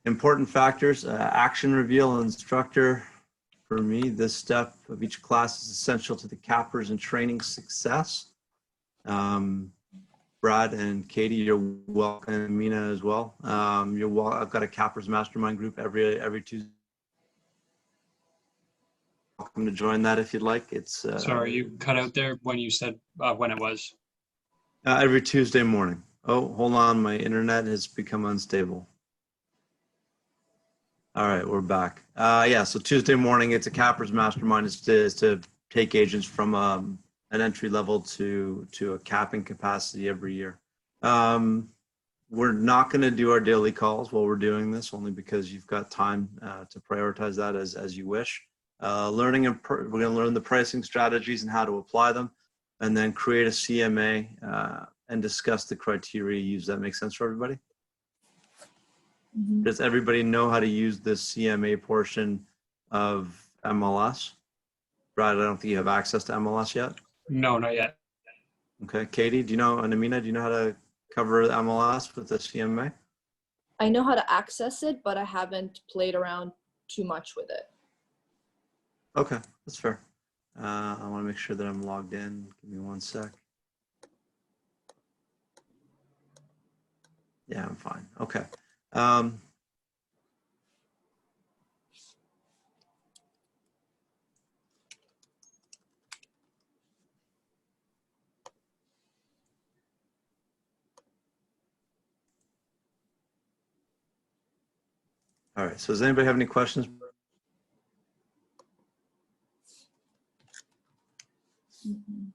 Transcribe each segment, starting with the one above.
Important factors, action reveal instructor. For me, this step of each class is essential to the cappers and training success. Brad and Katie, you're welcome, and Mina as well. I've got a cappers mastermind group every Tuesday. Welcome to join that if you'd like. It's sorry, you cut out there when you said when it was. Every Tuesday morning. Oh, hold on, my internet has become unstable. All right, we're back. Yeah, so Tuesday morning, it's a cappers mastermind. Is to take agents from an entry level to a capping capacity every year. We're not going to do our daily calls while we're doing this, only because you've got time to prioritize that as you wish. We're going to learn the pricing strategies and how to apply them, and then create a CMA and discuss the criteria used. That makes sense for everybody? Mm-hmm. Does everybody know how to use the CMA portion of MLS? Brad, I don't think you have access to MLS yet. No, not yet. Okay, Katie, do you know, and Amina, do you know how to cover MLS with the CMA? I know how to access it, but I haven't played around too much with it. Okay, that's fair. I want to make sure that I'm logged in. Give me one sec. Yeah, I'm fine. Okay. All right, so does anybody have any questions? Mm-hmm.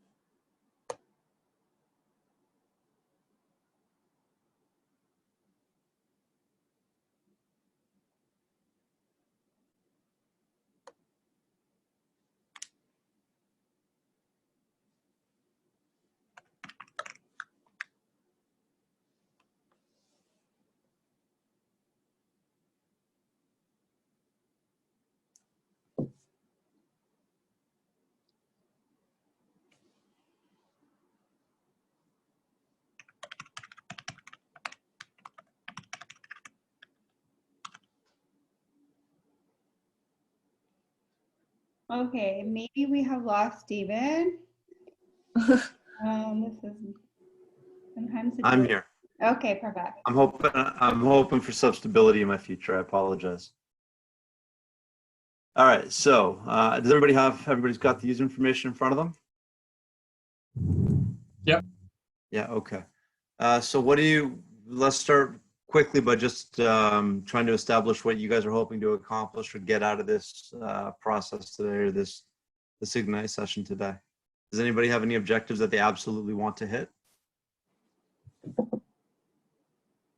Okay, maybe we have lost Steven. This is sometimes. I'm here. Okay, perfect. I'm hoping for some stability in my future. I apologize. All right, so does everybody's got the user information in front of them? Yep. Yeah, okay. So let's start quickly by just trying to establish what you guys are hoping to accomplish or get out of this process today, or this Ignite session today. Does anybody have any objectives that they absolutely want to hit?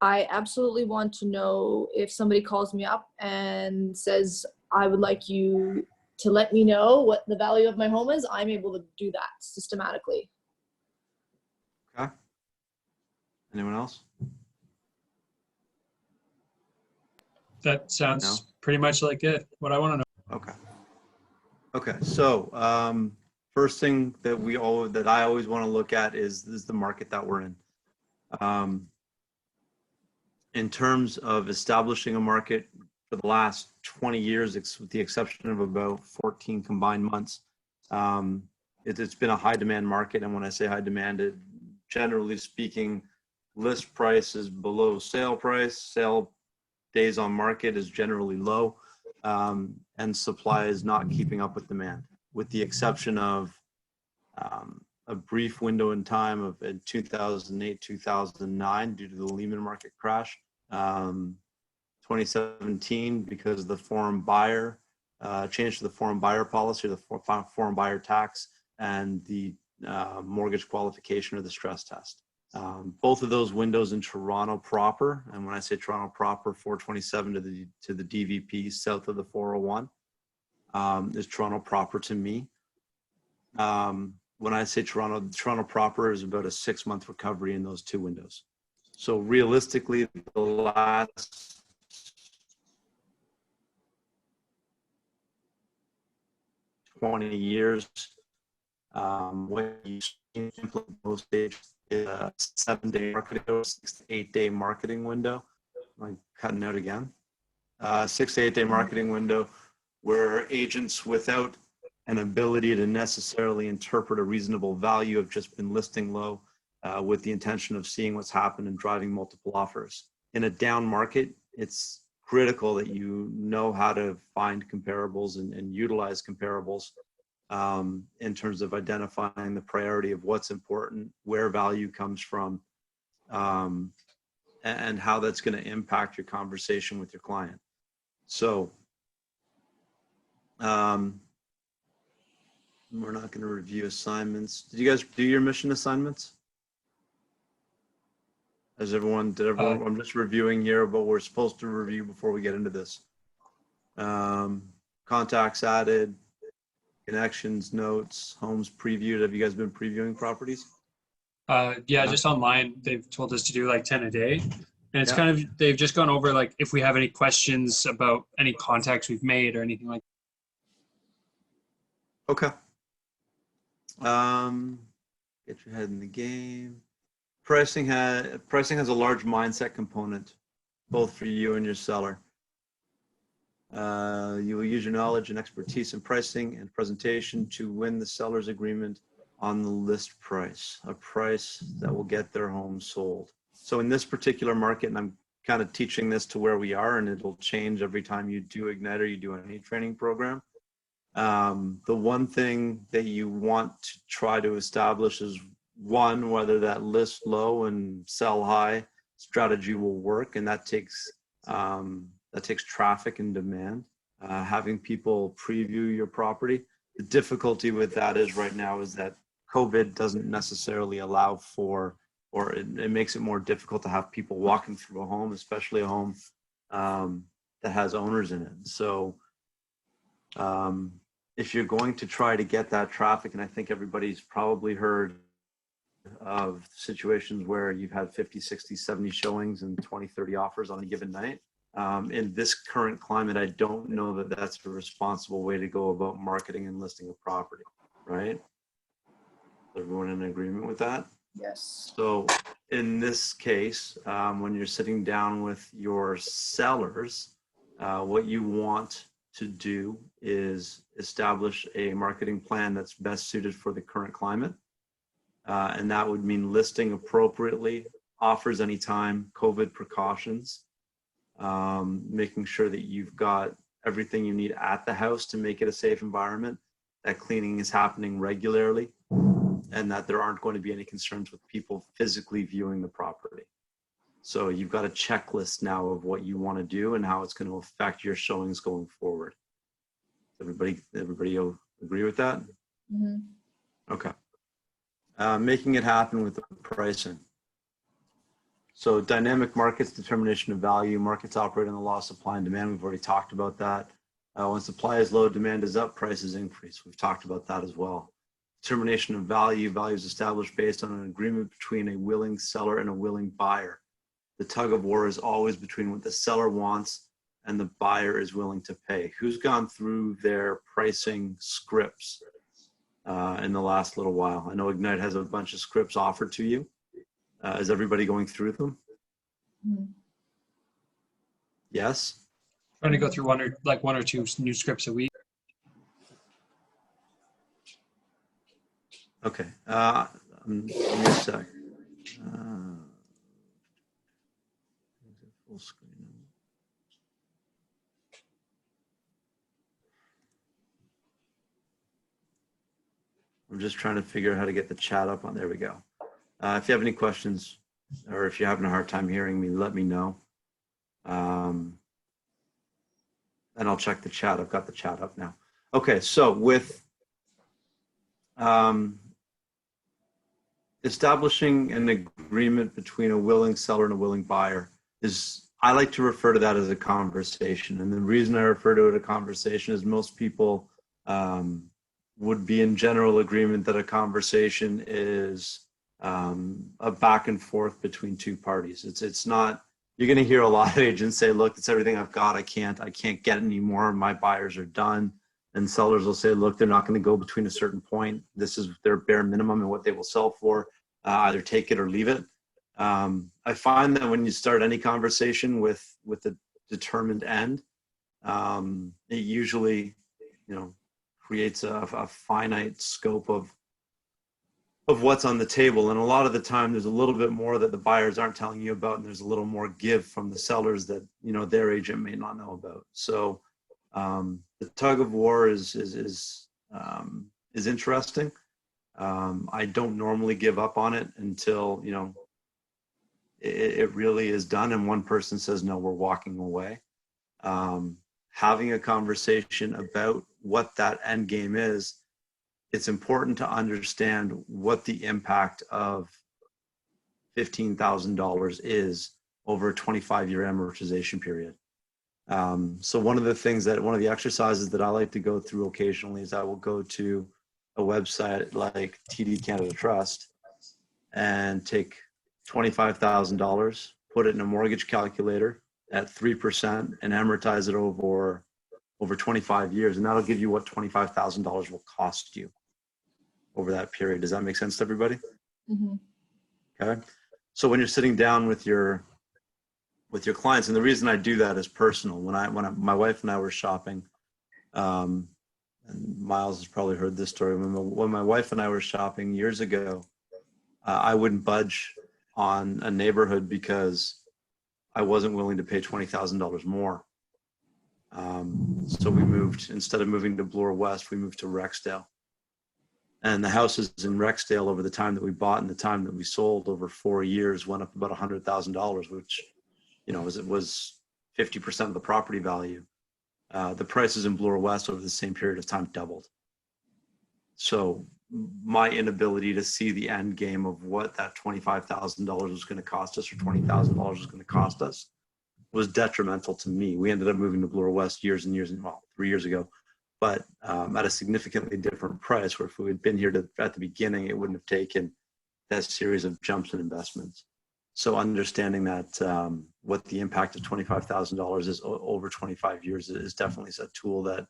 I absolutely want to know, if somebody calls me up and says, I would like you to let me know what the value of my home is, I'm able to do that systematically. Okay. Anyone else? That sounds pretty much like it. What I want to know. Okay. Okay. So first thing that I always want to look at is the market that we're in. In terms of establishing a market for the last 20 years, with the exception of about 14 combined months, it's been a high demand market. And when I say high demand, generally speaking, list price is below sale price, sale days on market is generally low, and supply is not keeping up with demand, with the exception of a brief window in time of 2008, 2009 due to the Lehman market crash. 2017 because of the foreign buyer change to the foreign buyer policy, the foreign buyer tax, and the mortgage qualification or the stress test. Both of those windows in Toronto proper, and when I say Toronto proper, 427 to the DVP south of the 401 is Toronto proper to me. When I say Toronto proper is about a 6-month recovery in those two windows. So realistically, the last $20 years, what you implement most stages is a 7-day marketing or 6 to 8 day marketing window. Am I cutting out again? 6 to 8 day marketing window where agents without an ability to necessarily interpret a reasonable value have just been listing low with the intention of seeing what's happened and driving multiple offers. In a down market, it's critical that you know how to find comparables and utilize comparables in terms of identifying the priority of what's important, where value comes from, and how that's going to impact your conversation with your client. So we're not going to review assignments. Did you guys do your mission assignments? Did everyone, I'm just reviewing here what we're supposed to review before we get into this. Contacts added, connections, notes, homes previewed. Have you guys been previewing properties? Yeah, just online. They've told us to do like 10 a day. And it's Yeah. kind of, they've just gone over like if we have any questions about any contacts we've made or anything like that. Okay. Get your head in the game. Pricing has a large mindset component, both for you and your seller. You will use your knowledge and expertise in pricing and presentation to win the seller's agreement on the list price, a price that will get their home sold. So in this particular market, and I'm kind of teaching this to where we are, and it'll change every time you do Ignite or you do any training program. The one thing that you want to try to establish is one, whether that list low and sell high strategy will work, and that takes traffic and demand. Having people preview your property. The difficulty with that is right now is that COVID doesn't necessarily allow for, or it makes it more difficult to have people walking through a home, especially a home that has owners in it. So if you're going to try to get that traffic, and I think everybody's probably heard of situations where you've had 50, 60, 70 showings and 20, 30 offers on a given night. In this current climate, I don't know that that's a responsible way to go about marketing and listing a property, right? Everyone in agreement with that? Yes. So in this case, when you're sitting down with your sellers, what you want to do is establish a marketing plan that's best suited for the current climate. And that would mean listing appropriately, offers anytime, COVID precautions, making sure that you've got everything you need at the house to make it a safe environment, that cleaning is happening regularly, and that there aren't going to be any concerns with people physically viewing the property. So you've got a checklist now of what you want to do and how it's going to affect your showings going forward. Everybody agree with that? Mm-hmm. Okay. Making it happen with the pricing. So dynamic markets, determination of value. Markets operate on the law of supply and demand. We've already talked about that. When supply is low, demand is up, prices increase. We've talked about that as well. Determination of value. Value is established based on an agreement between a willing seller and a willing buyer. The tug of war is always between what the seller wants and the buyer is willing to pay. Who's gone through their pricing scripts in the last little while? I know Ignite has a bunch of scripts offered to you. Is everybody going through them? Mm-hmm. Yes? Trying to go through one or two new scripts a week. Okay. Give me a sec. Full screen. I'm just trying to figure out how to get the chat up on. There we go. If you have any questions or if you're having a hard time hearing me, let me know. And I'll check the chat. I've got the chat up now. Okay, so with establishing an agreement between a willing seller and a willing buyer is, I like to refer to that as a conversation. And the reason I refer to it as a conversation is most people would be in general agreement that a conversation is a back and forth between two parties. It's not, you're going to hear a lot of agents say, look, it's everything I've got. I can't get any more. My buyers are done. and sellers will say, look, they're not going to go between a certain point. This is their bare minimum and what they will sell for. Either take it or leave it. I find that when you start any conversation with a determined end, it usually, creates a finite scope of what's on the table. And a lot of the time there's a little bit more that the buyers aren't telling you about, and there's a little more give from the sellers that, their agent may not know about. So the tug of war is interesting. I don't normally give up on it until, it really is done and one person says, no, we're walking away. Having a conversation about what that end game is, it's important to understand what the impact of $15,000 is over a 25-year amortization period. So one of the exercises that I like to go through occasionally is I will go to a website like TD Canada Trust and take $25,000, put it in a mortgage calculator at 3% and amortize it over 25 years. And that'll give you what $25,000 will cost you over that period. Does that make sense to everybody? Mm-hmm. Okay. So when you're sitting down with your clients, and the reason I do that is personal. When my wife and I were shopping, and Miles has probably heard this story. When my wife and I were shopping years ago, I wouldn't budge on a neighborhood because I wasn't willing to pay $20,000 more. So we moved, instead of moving to Bloor West, we moved to Rexdale. And the houses in Rexdale over the time that we bought and the time that we sold over 4 years went up about $100,000, which, it was 50% of the property value. The prices in Bloor West over the same period of time doubled. So my inability to see the end game of what that $25,000 was going to cost us or $20,000 was going to cost us was detrimental to me. We ended up moving to Bloor West years and years, 3 years ago, but at a significantly different price, where if we had been here at the beginning, it wouldn't have taken that series of jumps in investments. So understanding that what the impact of $25,000 is over 25 years is definitely a tool that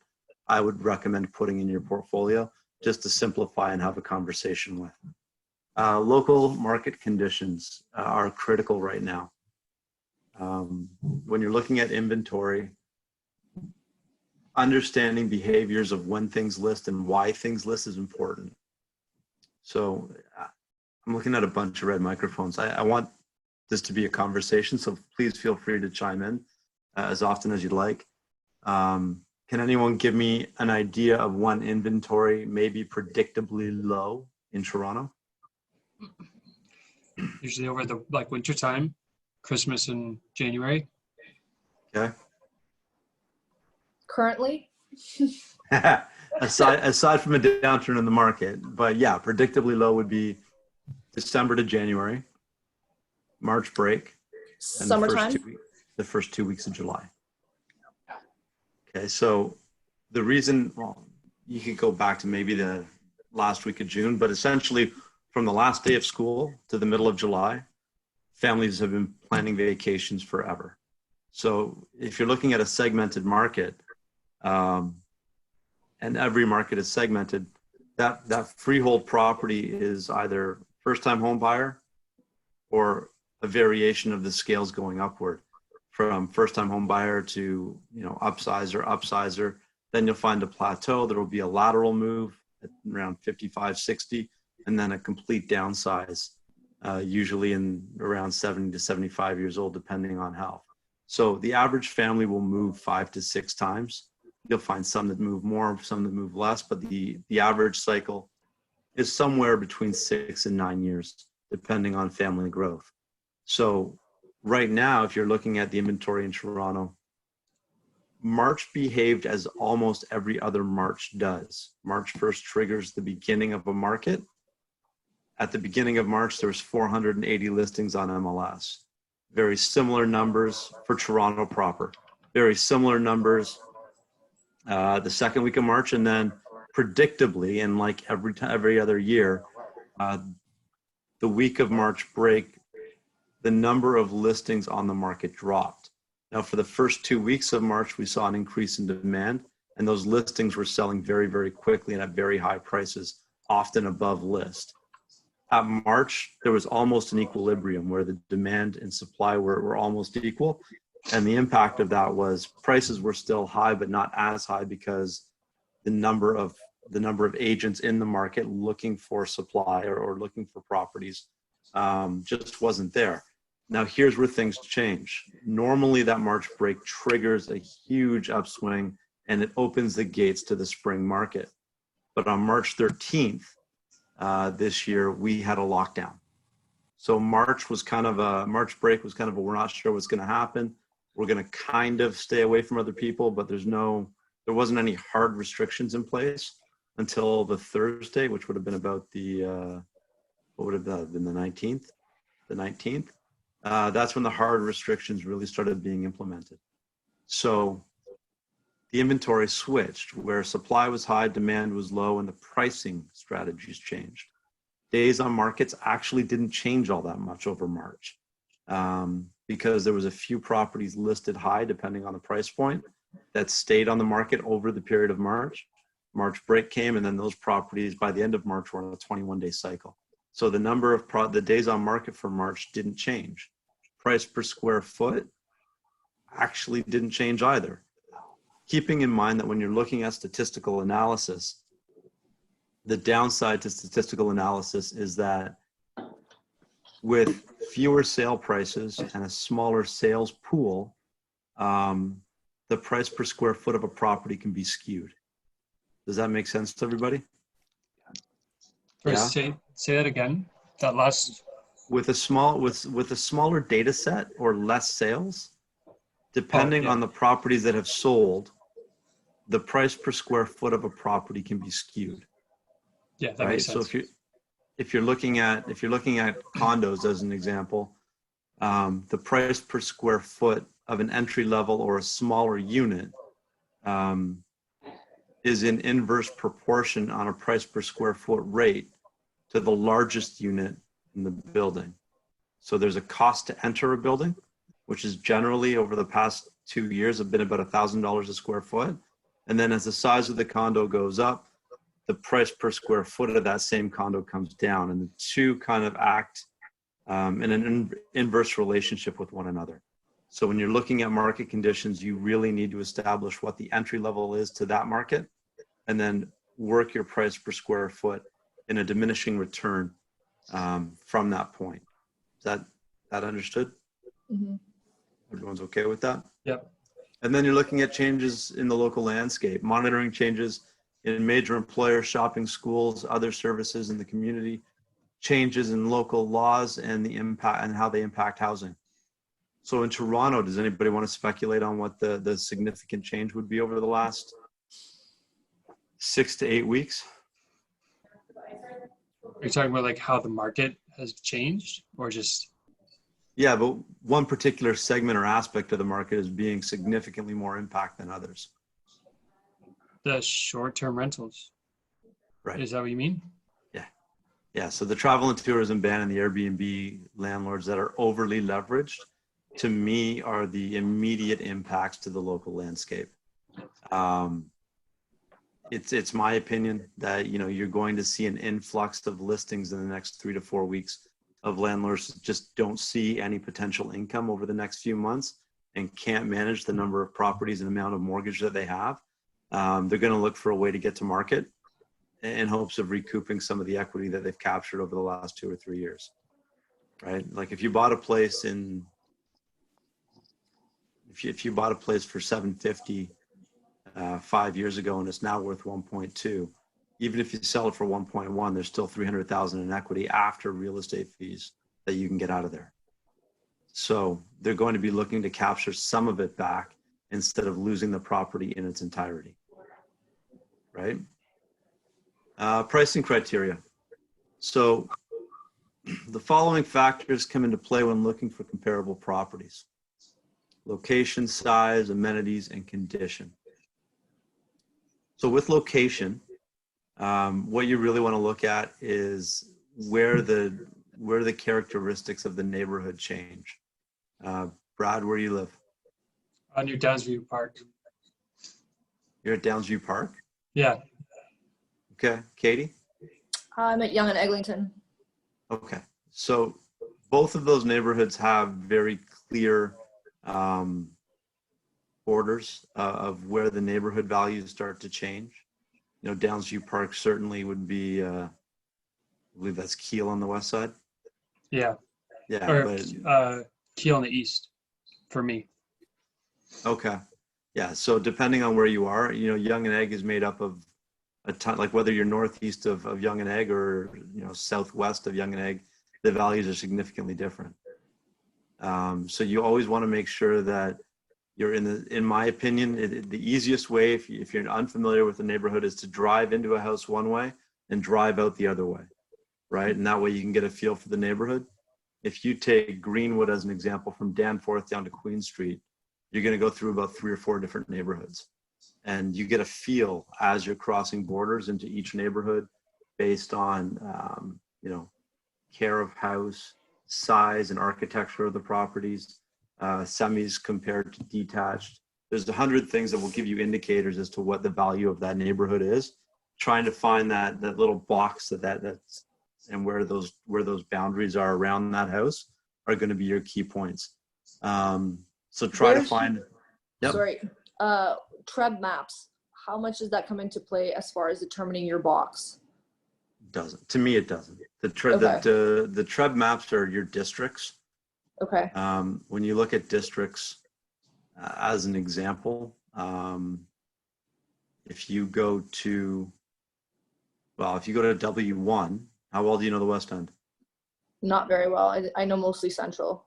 I would recommend putting in your portfolio just to simplify and have a conversation with. Local market conditions are critical right now. When you're looking at inventory, understanding behaviors of when things list and why things list is important. So I'm looking at a bunch of red microphones. I want this to be a conversation, so please feel free to chime in as often as you'd like. Can anyone give me an idea of when inventory may be predictably low in Toronto? Usually over the winter time, Christmas and January. Okay. Currently? aside from a downturn in the market, but yeah, predictably low would be December to January, March break, and Summertime? the first 2 weeks of July. Okay, so the reason, you could go back to maybe the last week of June, but essentially from the last day of school to the middle of July, families have been planning vacations forever. So if you're looking at a segmented market, and every market is segmented, that freehold property is either first-time home buyer or a variation of the scales going upward from first-time home buyer to upsizer. Then you'll find a plateau. There will be a lateral move at around 55, 60, and then a complete downsize, usually in around 70 to 75 years old, depending on health. So the average family will move 5 to 6 times. You'll find some that move more, some that move less, but the average cycle is somewhere between 6 and 9 years, depending on family growth. So right now, if you're looking at the inventory in Toronto, March behaved as almost every other March does. March 1st triggers the beginning of a market. At the beginning of March, there was 480 listings on MLS. Very similar numbers for Toronto proper. Very similar numbers the second week of March, and then predictably, and like every other year, the week of March break, the number of listings on the market dropped. Now, for the first 2 weeks of March, we saw an increase in demand, and those listings were selling very, very quickly and at very high prices, often above list. At March, there was almost an equilibrium where the demand and supply were almost equal. And the impact of that was prices were still high, but not as high because the number of agents in the market looking for supply or looking for properties just wasn't there. Now, here's where things change. Normally, that March break triggers a huge upswing and it opens the gates to the spring market. But on March 13th, this year, we had a lockdown. So March break was kind of a, we're not sure what's going to happen. We're going to kind of stay away from other people, but there wasn't any hard restrictions in place until the Thursday, which would have been about what would have been the 19th? The 19th. That's when the hard restrictions really started being implemented. So the inventory switched where supply was high, demand was low, and the pricing strategies changed. Days on markets actually didn't change all that much over March because there was a few properties listed high depending on the price point that stayed on the market over the period of March. March break came, and then those properties by the end of March were on a 21-day cycle. So the number of the days on market for March didn't change. Price per square foot actually didn't change either. Keeping in mind that when you're looking at statistical analysis, the downside to statistical analysis is that with fewer sale prices and a smaller sales pool, the price per square foot of a property can be skewed. Does that make sense to everybody? First, say that again. That last. With a smaller data set or less sales, depending on the properties that have sold, the price per square foot of a property can be skewed. Yeah, that makes sense. So if you're looking at condos as an example, the price per square foot of an entry level or a smaller unit is in inverse proportion on a price per square foot rate to the largest unit in the building. So there's a cost to enter a building, which is generally over the past 2 years have been about $1,000 a square foot. And then as the size of the condo goes up, the price per square foot of that same condo comes down, and the two kind of act in an inverse relationship with one another. So when you're looking at market conditions, you really need to establish what the entry level is to that market, and then work your price per square foot in a diminishing return from that point. Is that understood? Mm-hmm. Everyone's okay with that? Yep. And then you're looking at changes in the local landscape, monitoring changes in major employers, shopping, schools, other services in the community, changes in local laws and the impact and how they impact housing. So in Toronto, does anybody want to speculate on what the significant change would be over the last 6 to 8 weeks? Are you talking about like how the market has changed or just? Yeah, but one particular segment or aspect of the market is being significantly more impact than others. The short-term rentals. Right. Is that what you mean? Yeah. So the travel and tourism ban and the Airbnb landlords that are overly leveraged, to me, are the immediate impacts to the local landscape. It's my opinion that you're going to see an influx of listings in the next 3 to 4 weeks of landlords that just don't see any potential income over the next few months and can't manage the number of properties and amount of mortgage that they have. They're going to look for a way to get to market in hopes of recouping some of the equity that they've captured over the last 2 or 3 years, right? Like if you bought a place if you bought a place for $750 5 years ago and it's now worth 1.2, even if you sell it for 1.1, there's still 300,000 in equity after real estate fees that you can get out of there. So they're going to be looking to capture some of it back instead of losing the property in its entirety, right? Pricing criteria. So the following factors come into play when looking for comparable properties: location, size, amenities, and condition. So with location, what you really want to look at is where the characteristics of the neighborhood change. Brad, where do you live? New Downsview Park. You're at Downsview Park? Yeah. Okay. Katie? I'm at Young and Eglinton. Okay. So both of those neighborhoods have very clear borders of where the neighborhood values start to change. You know, Downsview Park certainly would be, I believe that's Kiel on the west side. Yeah. Yeah, Or but Kiel on the east for me. okay. Yeah, so depending on where you are, you know, Young and Egg is made up of a ton, like whether you're northeast of Young and Egg or, you know, southwest of Young and Egg, the values are significantly different. So you always want to make sure that you're in my opinion, the easiest way if you're unfamiliar with the neighborhood is to drive into a house one way and drive out the other way, right? And that way you can get a feel for the neighborhood. If you take Greenwood as an example from Danforth down to Queen Street, you're going to go through about 3 or 4 different neighborhoods. And you get a feel as you're crossing borders into each neighborhood based on, you know, care of house, size and architecture of the properties, semis compared to detached. There's 100 things that will give you indicators as to what the value of that neighborhood is. Trying to find that little box that's and where those boundaries are around that house are going to be your key points. So try to find. Yep. Sorry, Treb maps. How much does that come into play as far as determining your box? Doesn't. To me, it doesn't. The Treb maps are your districts. Okay. When you look at districts, as an example, if you go to W1, how well do you know the West End? Not very well. I know mostly Central.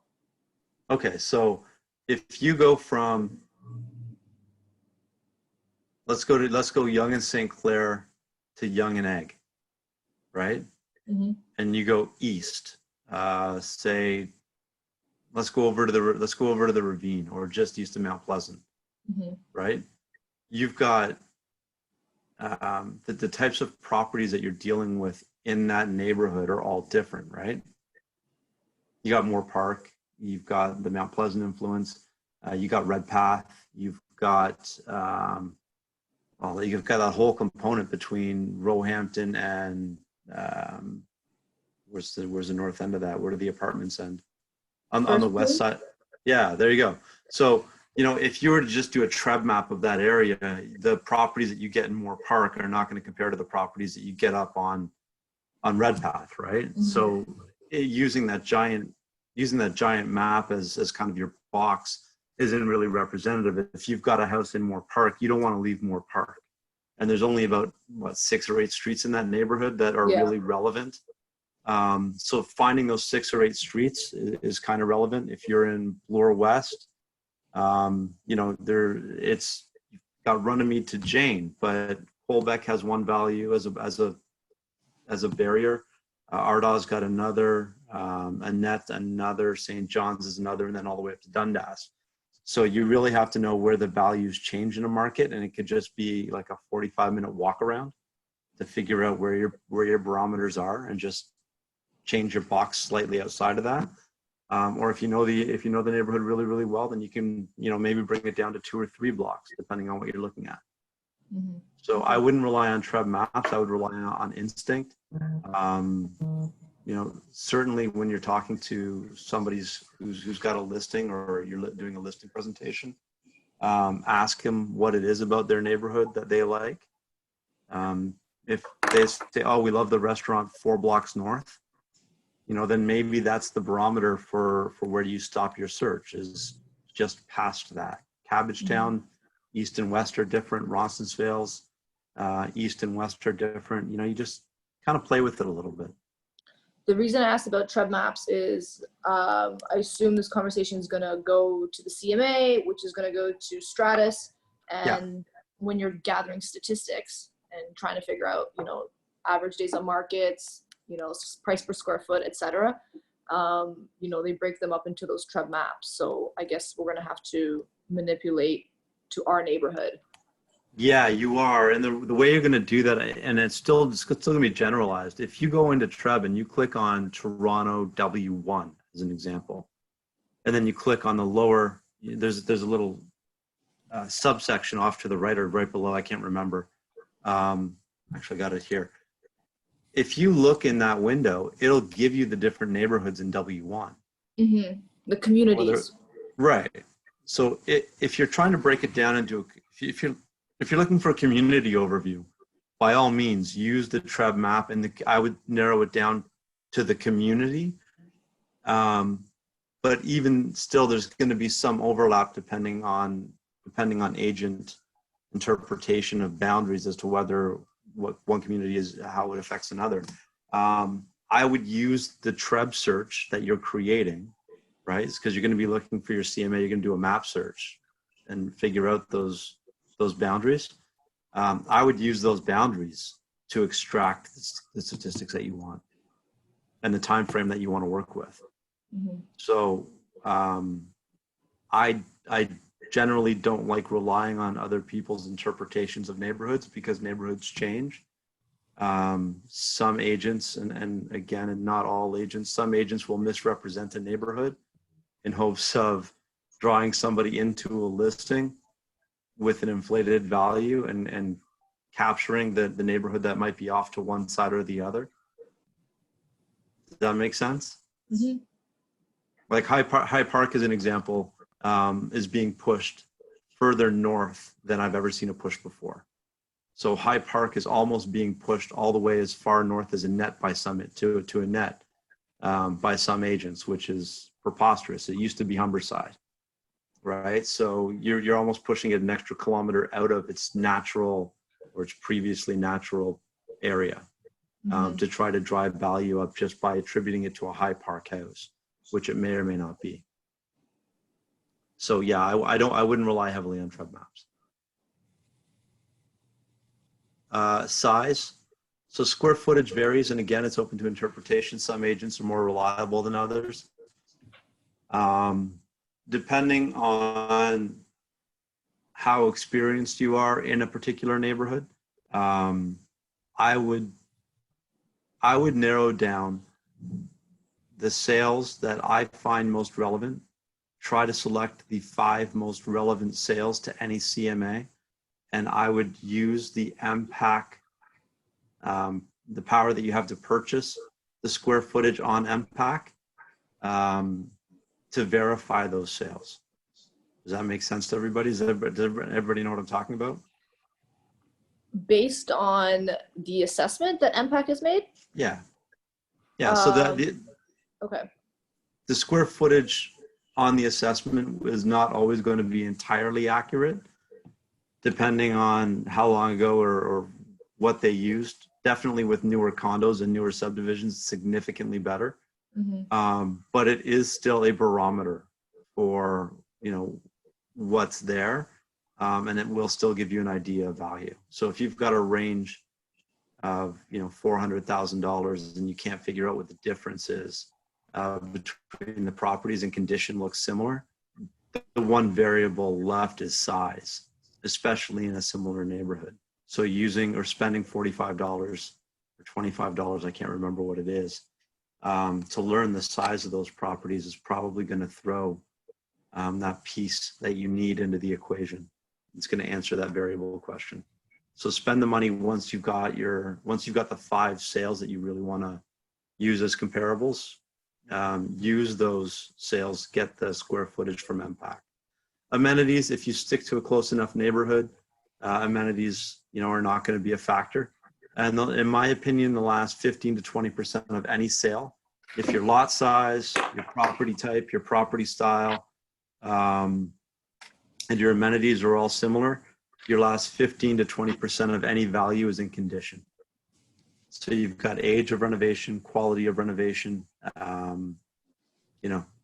Okay, so if you go from, let's go Yonge and St. Clair to Yonge and Egg, right? Mm-hmm. And you go east, say, let's go over to the Ravine or just east of Mount Pleasant, Mm-hmm. right? You've got the types of properties that you're dealing with in that neighborhood are all different, right? You got Moore Park, you've got the Mount Pleasant influence, you got Redpath, you've got you've got that whole component between Roehampton and where's the north end of that? Where do the apartments end? On the west side. Yeah, there you go. So, you know, if you were to just do a Treb map of that area, the properties that you get in Moore Park are not going to compare to the properties that you get up on Redpath, right? Mm-hmm. So using that giant map as kind of your box isn't really representative. If you've got a house in Moore Park, you don't want to leave Moore Park. And there's only about 6 or 8 streets in that neighborhood that are really relevant. So finding those 6 or 8 streets is kind of relevant. If you're in Bloor West, you know, it's got Runnymede to Jane, but Colbeck has one value as a barrier. Ardagh got another, Annette another, St. John's is another, and then all the way up to Dundas. So you really have to know where the values change in a market, and it could just be like a 45-minute walk around to figure out where your barometers are, and just change your box slightly outside of that. Or if you know the neighborhood really, really well, then you can, you know, maybe bring it down to 2 or 3 blocks, depending on what you're looking at. Mm-hmm. So I wouldn't rely on Treb maps. I would rely on instinct. You know, certainly when you're talking to somebody who's got a listing, or you're doing a listing presentation, ask them what it is about their neighborhood that they like. If they say, "Oh, we love the restaurant 4 blocks north," you know, then maybe that's the barometer for where you stop your search, is just past that. Cabbagetown, east and west are different. Roncesvalles, east and west are different. You know, you just kind of play with it a little bit. The reason I asked about Treb maps is I assume this conversation is going to go to the CMA, which is going to go to Stratus. And when you're gathering statistics and trying to figure out, you know, average days on markets, you know, price per square foot, etc., you know, they break them up into those Treb maps. So I guess we're going to have to manipulate to our neighborhood. Yeah, you are. And the way you're going to do that, and it's still going to be generalized. If you go into Treb and you click on Toronto W1 as an example, and then you click on the lower, there's a little subsection off to the right or right below, I can't remember. Actually got it here. If you look in that window, it'll give you the different neighborhoods in W1. Mm-hmm. The communities. Right. So if you're trying to break it down into, if you're looking for a community overview, by all means, use the TREB map, and I would narrow it down to the community. But even still, there's going to be some overlap depending on agent interpretation of boundaries as to whether what one community is, how it affects another. I would use the TREB search that you're creating, right? It's because you're going to be looking for your CMA. You're going to do a map search and figure out those boundaries. I would use those boundaries to extract the statistics that you want and the time frame that you want to work with. Mm-hmm. So I generally don't like relying on other people's interpretations of neighborhoods because neighborhoods change. Some agents, and again, and not all agents, some agents will misrepresent a neighborhood in hopes of drawing somebody into a listing with an inflated value and capturing the neighborhood that might be off to one side or the other. Does that make sense? Mm-hmm. Like High Park as an example, is being pushed further north than I've ever seen it pushed before. So High Park is almost being pushed all the way as far north as a net by some to a net by some agents, which is preposterous. It used to be Humberside, right? So you're almost pushing it an extra kilometer out of its natural or its previously natural area to try to drive value up just by attributing it to a High Park house, which it may or may not be. So yeah, I wouldn't rely heavily on TREB maps. Size. So square footage varies, and again, it's open to interpretation. Some agents are more reliable than others. Depending on how experienced you are in a particular neighborhood, I would narrow down the sales that I find most relevant. Try to select the 5 most relevant sales to any CMA, and I would use the MPAC, the power that you have to purchase the square footage on MPAC to verify those sales. Does that make sense to everybody? Does everybody know what I'm talking about? Based on the assessment that MPAC has made? Yeah. Yeah, so Okay. the square footage on the assessment is not always going to be entirely accurate, depending on how long ago or what they used. Definitely with newer condos and newer subdivisions, significantly better. Mm-hmm. But it is still a barometer for, what's there. And it will still give you an idea of value. So if you've got a range of, $400,000 and you can't figure out what the difference is between the properties and condition looks similar, the one variable left is size, especially in a similar neighborhood. So using or spending $45 or $25, I can't remember what it is, to learn the size of those properties is probably going to throw that piece that you need into the equation. It's going to answer that variable question. So spend the money once you've got the 5 sales that you really want to use as comparables. Use those sales, get the square footage from MPAC. Amenities, if you stick to a close enough neighborhood, amenities, are not going to be a factor. And in my opinion, the last 15 to 20% of any sale, if your lot size, your property type, your property style, and your amenities are all similar, your last 15 to 20% of any value is in condition. So you've got age of renovation, quality of renovation.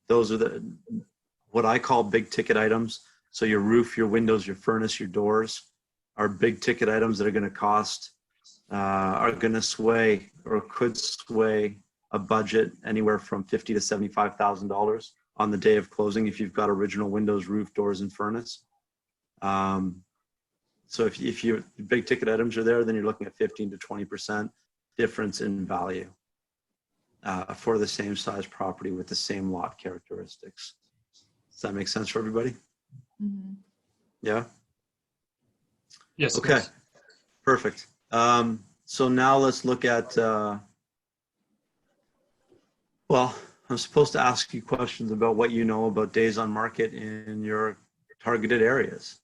Those are what I call big ticket items. So your roof, your windows, your furnace, your doors are big ticket items that are going to cost, are going to sway or could sway a budget anywhere from $50,000 to $75,000 on the day of closing if you've got original windows, roof, doors, and furnace. So if your big ticket items are there, then you're looking at 15 to 20% difference in value for the same size property with the same lot characteristics. Does that make sense for everybody? Mm-hmm. Yeah? Yes. Okay, yes. perfect. So now let's look at, well, I'm supposed to ask you questions about what you know about days on market in your targeted areas.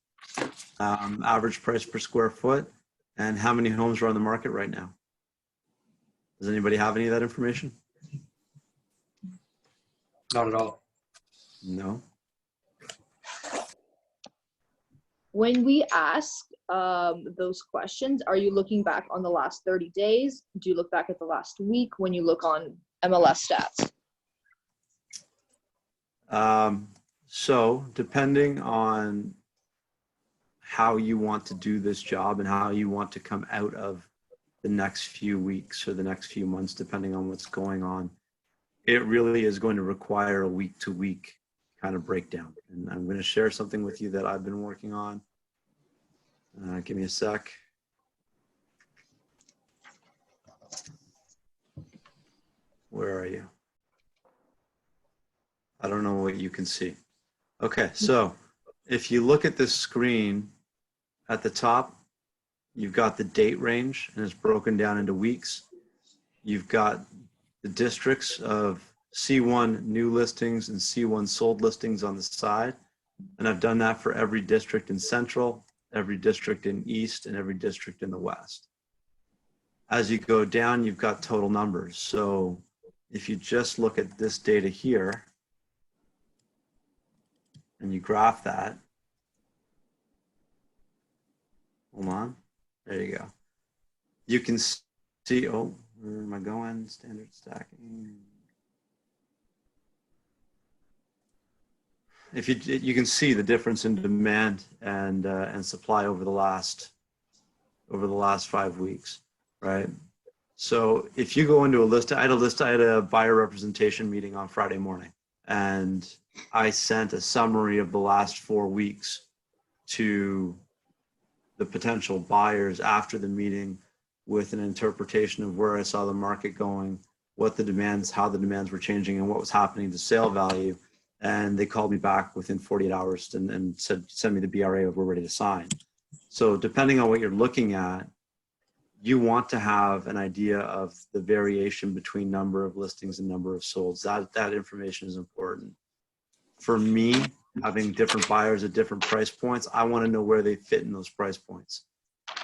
Average price per square foot, and how many homes are on the market right now. Does anybody have any of that information? Not at all. No. When we ask those questions, are you looking back on the last 30 days? Do you look back at the last week when you look on MLS stats? So depending on how you want to do this job and how you want to come out of the next few weeks or the next few months, depending on what's going on, it really is going to require a week-to-week kind of breakdown. And I'm going to share something with you that I've been working on. Give me a sec. Where are you? I don't know what you can see. Okay, so if you look at this screen at the top, you've got the date range and it's broken down into weeks. You've got the districts of C1 new listings and C1 sold listings on the side. And I've done that for every district in Central, every district in East, and every district in the West. As you go down, you've got total numbers. So if you just look at this data here and you graph that, hold on, there you go. You can see, oh, where am I going? Standard stacking. If you can see the difference in demand and supply over the last 5 weeks, right? So if you go into a list, I had a buyer representation meeting on Friday morning, and I sent a summary of the last 4 weeks to the potential buyers after the meeting with an interpretation of where I saw the market going, what the demands, how the demands were changing, and what was happening to sale value. And they called me back within 48 hours and said, send me the BRA, we're ready to sign. So depending on what you're looking at, you want to have an idea of the variation between number of listings and number of solds. That information is important. For me, having different buyers at different price points, I want to know where they fit in those price points.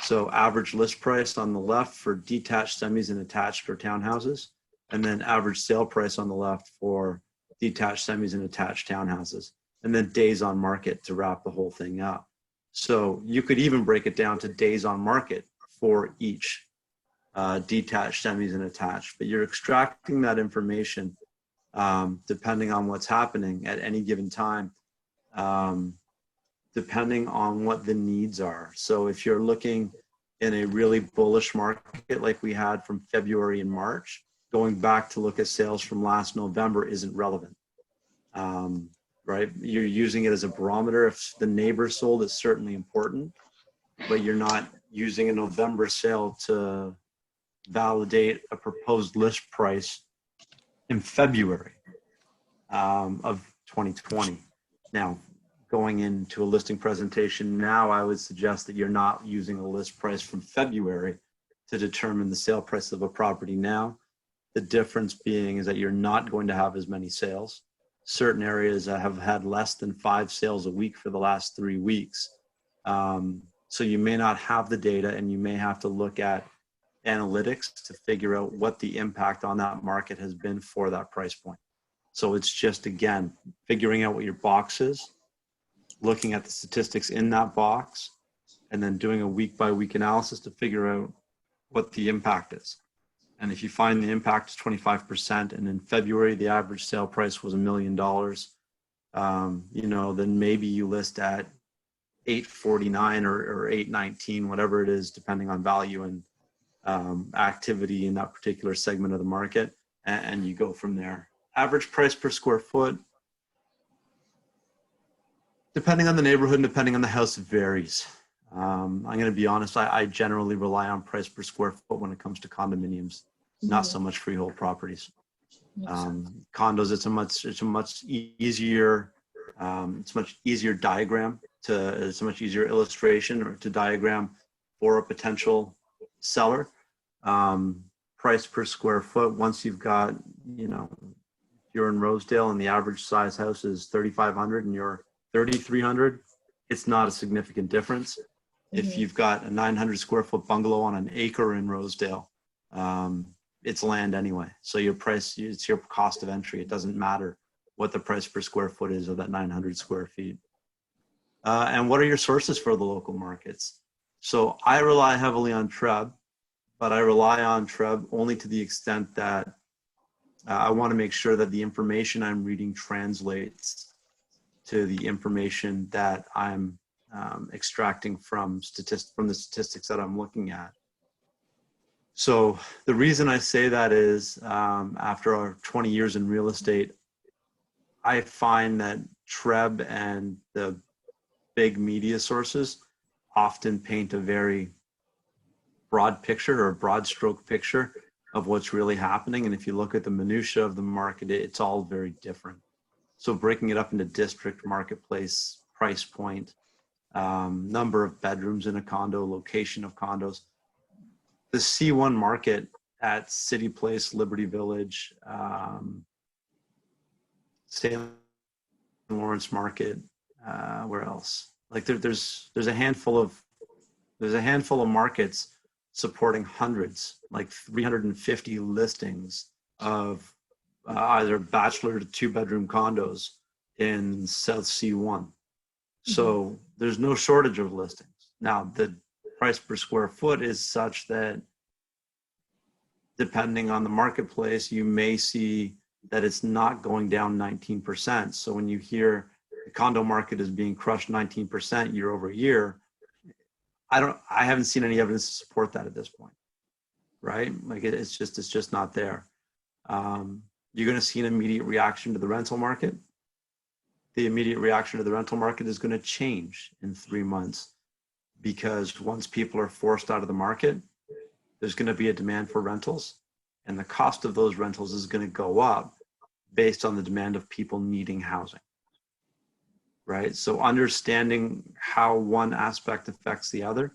So average list price on the left for detached semis and attached or townhouses, and then average sale price on the left for detached semis and attached townhouses, and then days on market to wrap the whole thing up. So you could even break it down to days on market for each detached semis and attached, but you're extracting that information depending on what's happening at any given time, depending on what the needs are. So if you're looking in a really bullish market like we had from February and March, going back to look at sales from last November isn't relevant, right? You're using it as a barometer. If the neighbor sold, it's certainly important, but you're not using a November sale to validate a proposed list price in February of 2020. Now, going into a listing presentation now, I would suggest that you're not using a list price from February to determine the sale price of a property now. The difference being is that you're not going to have as many sales. Certain areas have had less than 5 sales a week for the last 3 weeks. So you may not have the data, and you may have to look at analytics to figure out what the impact on that market has been for that price point. So it's just, again, figuring out what your box is, looking at the statistics in that box, and then doing a week-by-week analysis to figure out what the impact is. And if you find the impact is 25%, and in February the average sale price was $1 million, you know, then maybe you list at 849 or 819, whatever it is, depending on value and activity in that particular segment of the market, and you go from there. Average price per square foot, depending on the neighborhood and depending on the house, it varies. I'm going to be honest, I generally rely on price per square foot when it comes to condominiums, not so much freehold properties. Condos, it's a much easier diagram it's a much easier illustration or to diagram for a potential seller. Price per square foot, once you've got, you know, you're in Rosedale and the average size house is 3,500 and you're 3,300, it's not a significant difference. If you've got a 900 square foot bungalow on an acre in Rosedale, it's land anyway. So your price, it's your cost of entry. It doesn't matter what the price per square foot is of that 900 square feet. And what are your sources for the local markets? So I rely heavily on TREB, but I rely on TREB only to the extent that I want to make sure that the information I'm reading translates to the information that I'm extracting from the statistics that I'm looking at. So the reason I say that is after our 20 years in real estate, I find that TREB and the big media sources often paint a very broad picture or broad stroke picture of what's really happening. And if you look at the minutia of the market, it's all very different. So breaking it up into district, marketplace, price point, number of bedrooms in a condo, location of condos. The C1 market at City Place, Liberty Village, St. Lawrence Market, where else? Like there's a handful of markets supporting hundreds, like 350 listings of either bachelor to 2-bedroom condos in South C1. So there's no shortage of listings. Now the price per square foot is such that depending on the marketplace, you may see that it's not going down 19%. So when you hear the condo market is being crushed 19% year over year, I haven't seen any evidence to support that at this point, right? Like it's just not there. You're going to see an immediate reaction to the rental market. The immediate reaction to the rental market is going to change in 3 months because once people are forced out of the market, there's going to be a demand for rentals, and the cost of those rentals is going to go up based on the demand of people needing housing, right? So understanding how one aspect affects the other,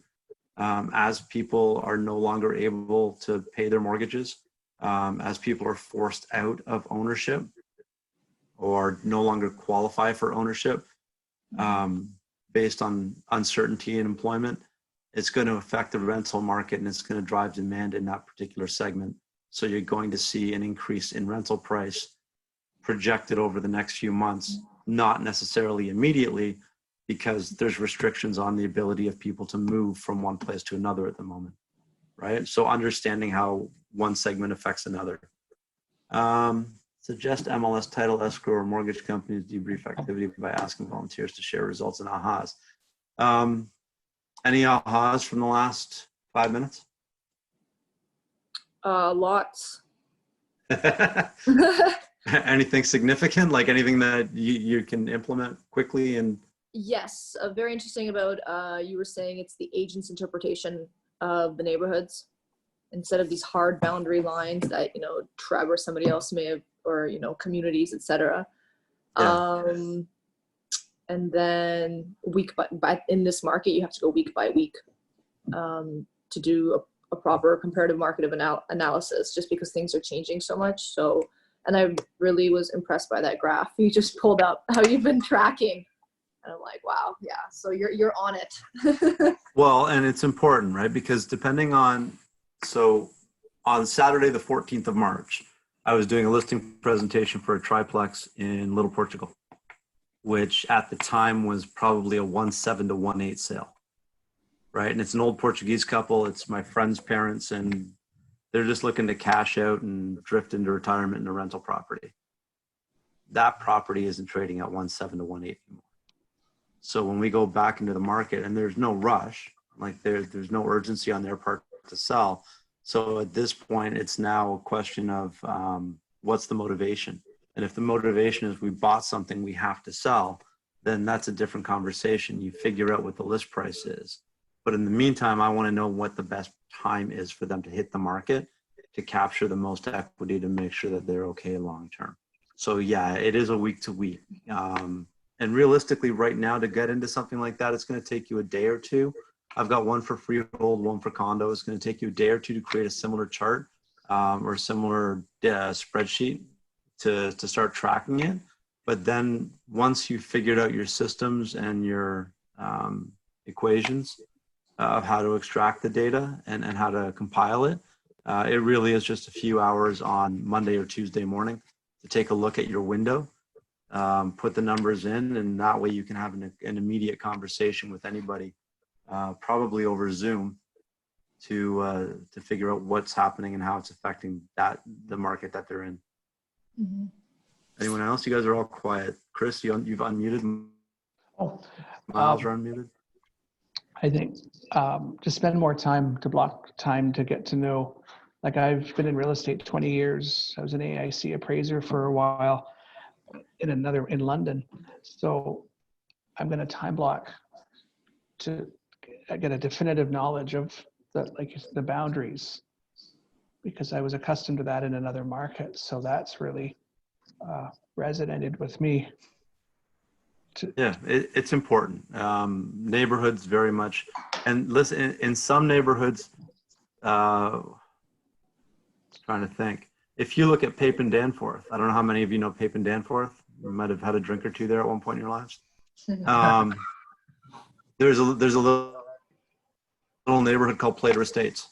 as people are no longer able to pay their mortgages, as people are forced out of ownership or no longer qualify for ownership based on uncertainty in employment, it's going to affect the rental market and it's going to drive demand in that particular segment. So you're going to see an increase in rental price projected over the next few months, not necessarily immediately, because there's restrictions on the ability of people to move from one place to another at the moment, right? So understanding how one segment affects another. Suggest MLS, title, escrow, or mortgage companies debrief activity by asking volunteers to share results and ahas. Any ahas from the last 5 minutes? Lots. Anything significant, like anything that you can implement quickly? And Yes, very interesting about, you were saying it's the agent's interpretation of the neighborhoods instead of these hard boundary lines that, you know, TREB or somebody else may have, or, you know, communities, etc. Yeah. And then week by in this market, you have to go week by week to do a proper comparative market of analysis, just because things are changing so much. So, and I really was impressed by that graph you just pulled up, how you've been tracking. And I'm like, wow, yeah. So you're on it. well, and it's important, right? Because depending on, so on Saturday, the 14th of March, I was doing a listing presentation for a triplex in Little Portugal, which at the time was probably a 1.7 to 1.8 sale, right? And it's an old Portuguese couple. It's my friend's parents, and they're just looking to cash out and drift into retirement in a rental property. That property isn't trading at 1.7 to 1.8 anymore. So when we go back into the market, and there's no rush, like there's no urgency on their part to sell. So at this point, it's now a question of what's the motivation? And if the motivation is we bought something we have to sell, then that's a different conversation. You figure out what the list price is. But in the meantime, I want to know what the best time is for them to hit the market to capture the most equity to make sure that they're okay long term. So yeah, it is a week to week. And realistically right now to get into something like that, it's going to take you a day or two. I've got one for freehold, one for condo. It's going to take you a day or two to create a similar chart or a similar spreadsheet to start tracking it. But then once you've figured out your systems and your equations of how to extract the data and how to compile it, it really is just a few hours on Monday or Tuesday morning to take a look at your window, put the numbers in, and that way you can have an immediate conversation with anybody, probably over Zoom, to figure out what's happening and how it's affecting the market that they're in. Mm-hmm. Anyone else? You guys are all quiet. Chris, you've unmuted. Oh, Miles are unmuted. I think to spend more time, to block time to get to know, like I've been in real estate 20 years. I was an AIC appraiser for a while in London. So I'm going to time block to get a definitive knowledge of the boundaries, because I was accustomed to that in another market. So that's really resonated with me. Yeah, it's important. Neighborhoods very much, and listen, in some neighborhoods, trying to think. If you look at Pape and Danforth, I don't know how many of you know Pape and Danforth. You might have had a drink or two there at one point in your lives. There's a little neighborhood called Plater Estates,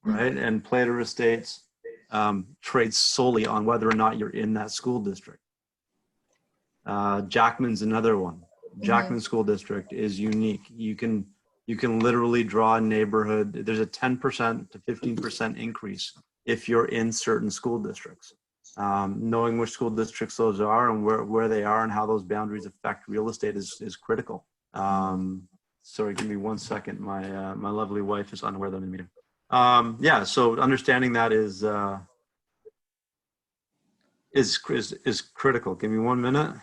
right? And Plater Estates trades solely on whether or not you're in that school district. Jackman's another one. Jackman School District is unique. You can literally draw a neighborhood. There's a 10% to 15% increase if you're in certain school districts. Knowing which school districts those are and where they are and how those boundaries affect real estate is critical. Sorry, give me 1 second. My lovely wife is unaware that I'm in a meeting. Yeah, so understanding that is critical. Give me 1 minute.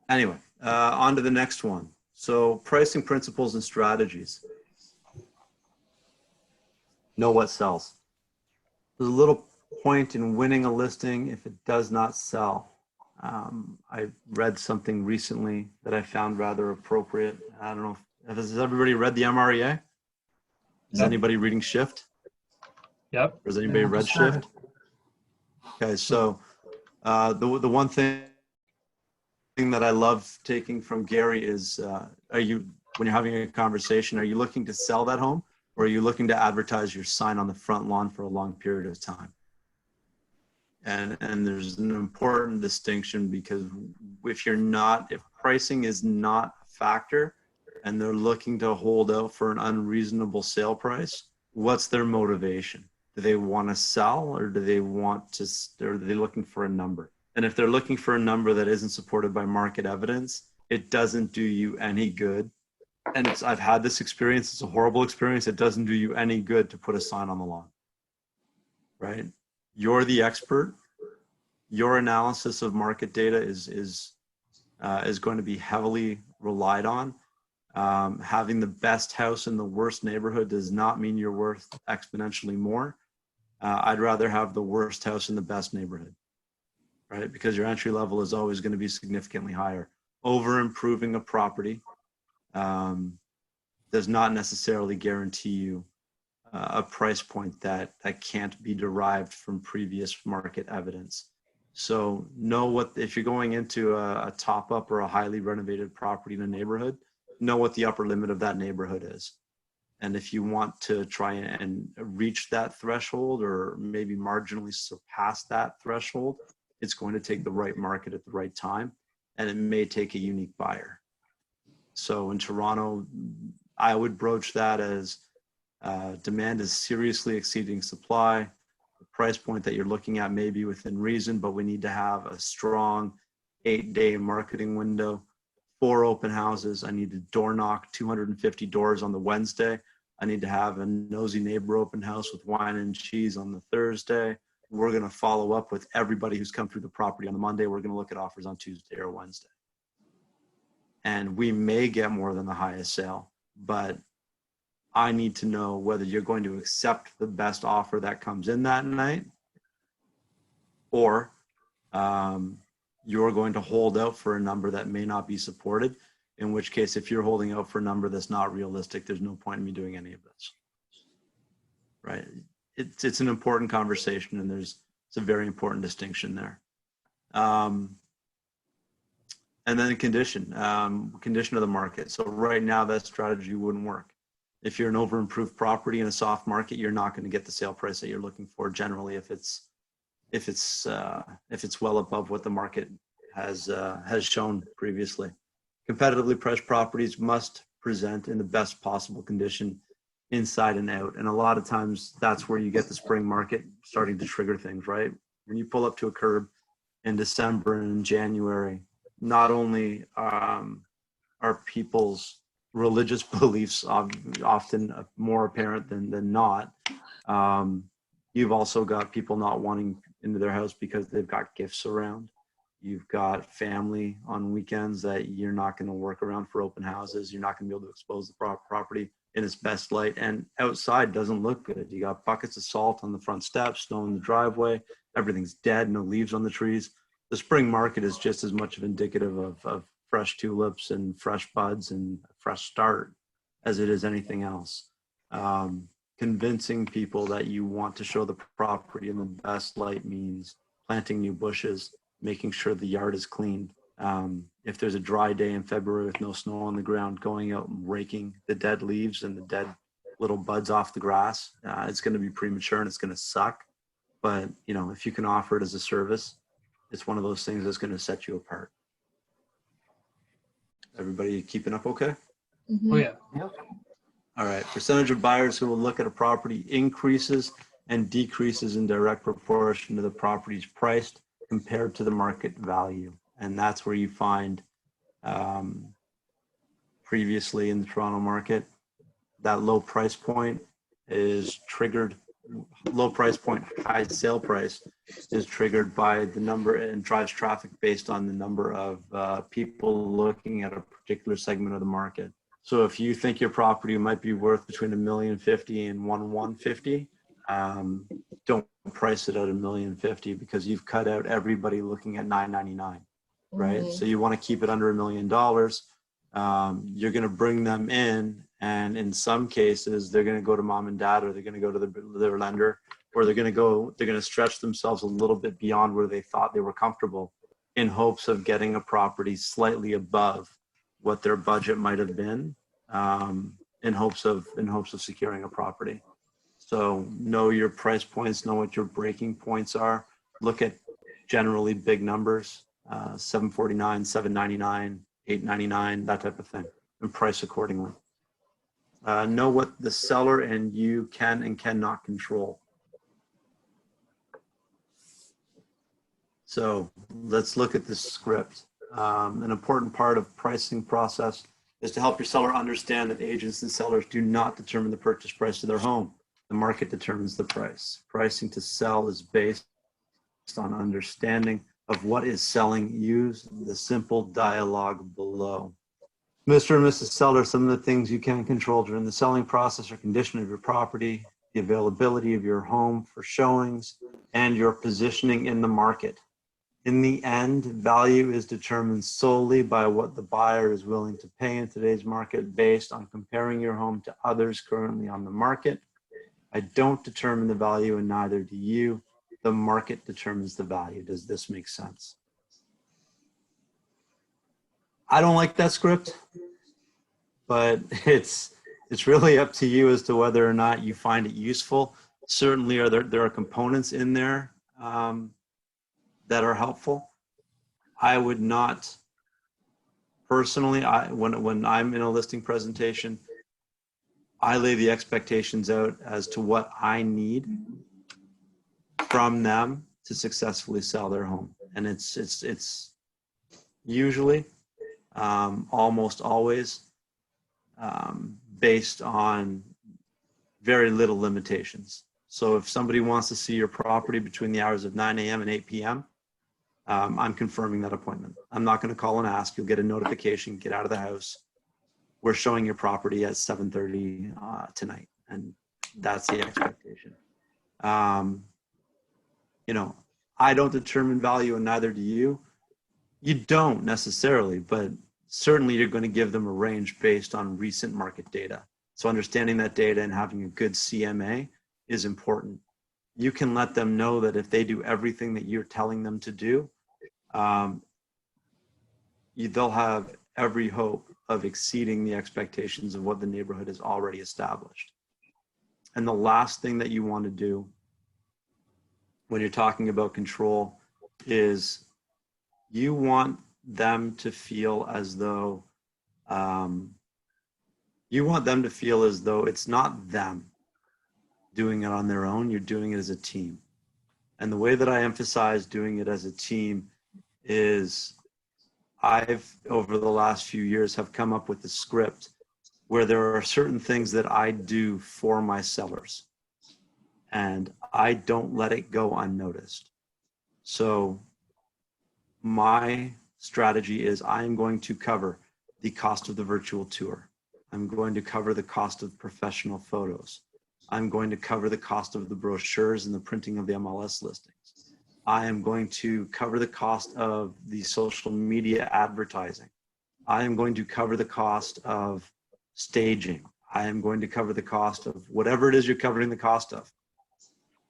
Anyway, on to the next one. So pricing principles and strategies. Know what sells. There's a little point in winning a listing if it does not sell. I read something recently that I found rather appropriate. I don't know has everybody read the MREA? Is anybody reading Shift? Yep. Or has anybody read Shift? Okay, so the one thing that I love taking from Gary is, when you're having a conversation, are you looking to sell that home, or are you looking to advertise your sign on the front lawn for a long period of time? And there's an important distinction, because if pricing is not a factor and they're looking to hold out for an unreasonable sale price, what's their motivation? Do they want to sell, or are they looking for a number? And if they're looking for a number that isn't supported by market evidence, it doesn't do you any good. And I've had this experience. It's a horrible experience. It doesn't do you any good to put a sign on the lawn, right? You're the expert. Your analysis of market data is going to be heavily relied on. Having the best house in the worst neighborhood does not mean you're worth exponentially more. I'd rather have the worst house in the best neighborhood, right? Because your entry level is always going to be significantly higher. Over improving a property does not necessarily guarantee you a price point that can't be derived from previous market evidence. So if you're going into a top up or a highly renovated property in a neighborhood, know what the upper limit of that neighborhood is. And if you want to try and reach that threshold, or maybe marginally surpass that threshold, it's going to take the right market at the right time, and it may take a unique buyer. So in Toronto, I would broach that as demand is seriously exceeding supply. The price point that you're looking at may be within reason, but we need to have a strong 8-day marketing window, 4 open houses. I need to door knock 250 doors on the Wednesday. I need to have a nosy neighbor open house with wine and cheese on the Thursday. We're going to follow up with everybody who's come through the property on the Monday. We're going to look at offers on Tuesday or Wednesday. And we may get more than the highest sale, but I need to know whether you're going to accept the best offer that comes in that night, or you're going to hold out for a number that may not be supported, in which case, if you're holding out for a number that's not realistic, there's no point in me doing any of this. Right? It's an important conversation, and it's a very important distinction there. And then condition of the market. So right now that strategy wouldn't work. If you're an over-improved property in a soft market, you're not going to get the sale price that you're looking for generally if it's well above what the market has shown previously. Competitively priced properties must present in the best possible condition inside and out. And a lot of times that's where you get the spring market starting to trigger things, right? When you pull up to a curb in December and in January, not only are people's religious beliefs often more apparent than not, you've also got people not wanting into their house because they've got gifts around. You've got family on weekends that you're not going to work around for open houses. You're not going to be able to expose the property in its best light, and outside doesn't look good. You got buckets of salt on the front steps, snow in the driveway, everything's dead, no leaves on the trees. The spring market is just as much of indicative of fresh tulips and fresh buds and a fresh start as it is anything else. Convincing people that you want to show the property in the best light means planting new bushes, making sure the yard is cleaned. If there's a dry day in February with no snow on the ground, going out and raking the dead leaves and the dead little buds off the grass, it's going to be premature and it's going to suck. But if you can offer it as a service, it's one of those things that's going to set you apart. Everybody keeping up okay? Mhm. Oh, yeah. All right. Percentage of buyers who will look at a property increases and decreases in direct proportion to the property's price compared to the market value. And that's where you find previously in the Toronto market, that low price point is triggered. Low price point, high sale price is triggered by the number and drives traffic based on the number of people looking at a particular segment of the market. So if you think your property might be worth between $1,050,000 and $1,150,000, don't price it at $1,050,000 because you've cut out everybody looking at $999,000, right? Mhm. So you want to keep it under $1 million. You're going to bring them in, and in some cases, they're going to go to mom and dad, or they're going to go to their lender, or they're going to stretch themselves a little bit beyond where they thought they were comfortable in hopes of getting a property slightly above what their budget might have been, in hopes of securing a property. So know your price points, know what your breaking points are. Look at generally big numbers, $749, $799, $899, that type of thing, and price accordingly. Know what the seller and you can and cannot control. So let's look at this script. An important part of pricing process is to help your seller understand that agents and sellers do not determine the purchase price of their home. The market determines the price. Pricing to sell is based on understanding of what is selling. Use the simple dialogue below. Mr. and Mrs. Seller, some of the things you can control during the selling process are condition of your property, the availability of your home for showings, and your positioning in the market. In the end, value is determined solely by what the buyer is willing to pay in today's market based on comparing your home to others currently on the market. I don't determine the value, and neither do you. The market determines the value. Does this make sense? I don't like that script, but it's really up to you as to whether or not you find it useful. Certainly, there are components in there that are helpful. I would not personally, when I'm in a listing presentation, I lay the expectations out as to what I need from them to successfully sell their home. And it's usually, almost always, based on very little limitations. So if somebody wants to see your property between the hours of 9 a.m. and 8 p.m., I'm confirming that appointment. I'm not going to call and ask. You'll get a notification, get out of the house. We're showing your property at 7:30 tonight. And that's the expectation. I don't determine value, and neither do you. You don't necessarily, but certainly you're going to give them a range based on recent market data. So understanding that data and having a good CMA is important. You can let them know that if they do everything that you're telling them to do, they'll have every hope of exceeding the expectations of what the neighborhood has already established. And the last thing that you want to do when you're talking about control is you want them to feel as though it's not them doing it on their own, you're doing it as a team. And the way that I emphasize doing it as a team is I've, over the last few years, have come up with a script where there are certain things that I do for my sellers, and I don't let it go unnoticed. So my strategy is I'm going to cover the cost of the virtual tour. I'm going to cover the cost of professional photos. I'm going to cover the cost of the brochures and the printing of the MLS listings. I am going to cover the cost of the social media advertising. I am going to cover the cost of staging. I am going to cover the cost of whatever it is you're covering the cost of.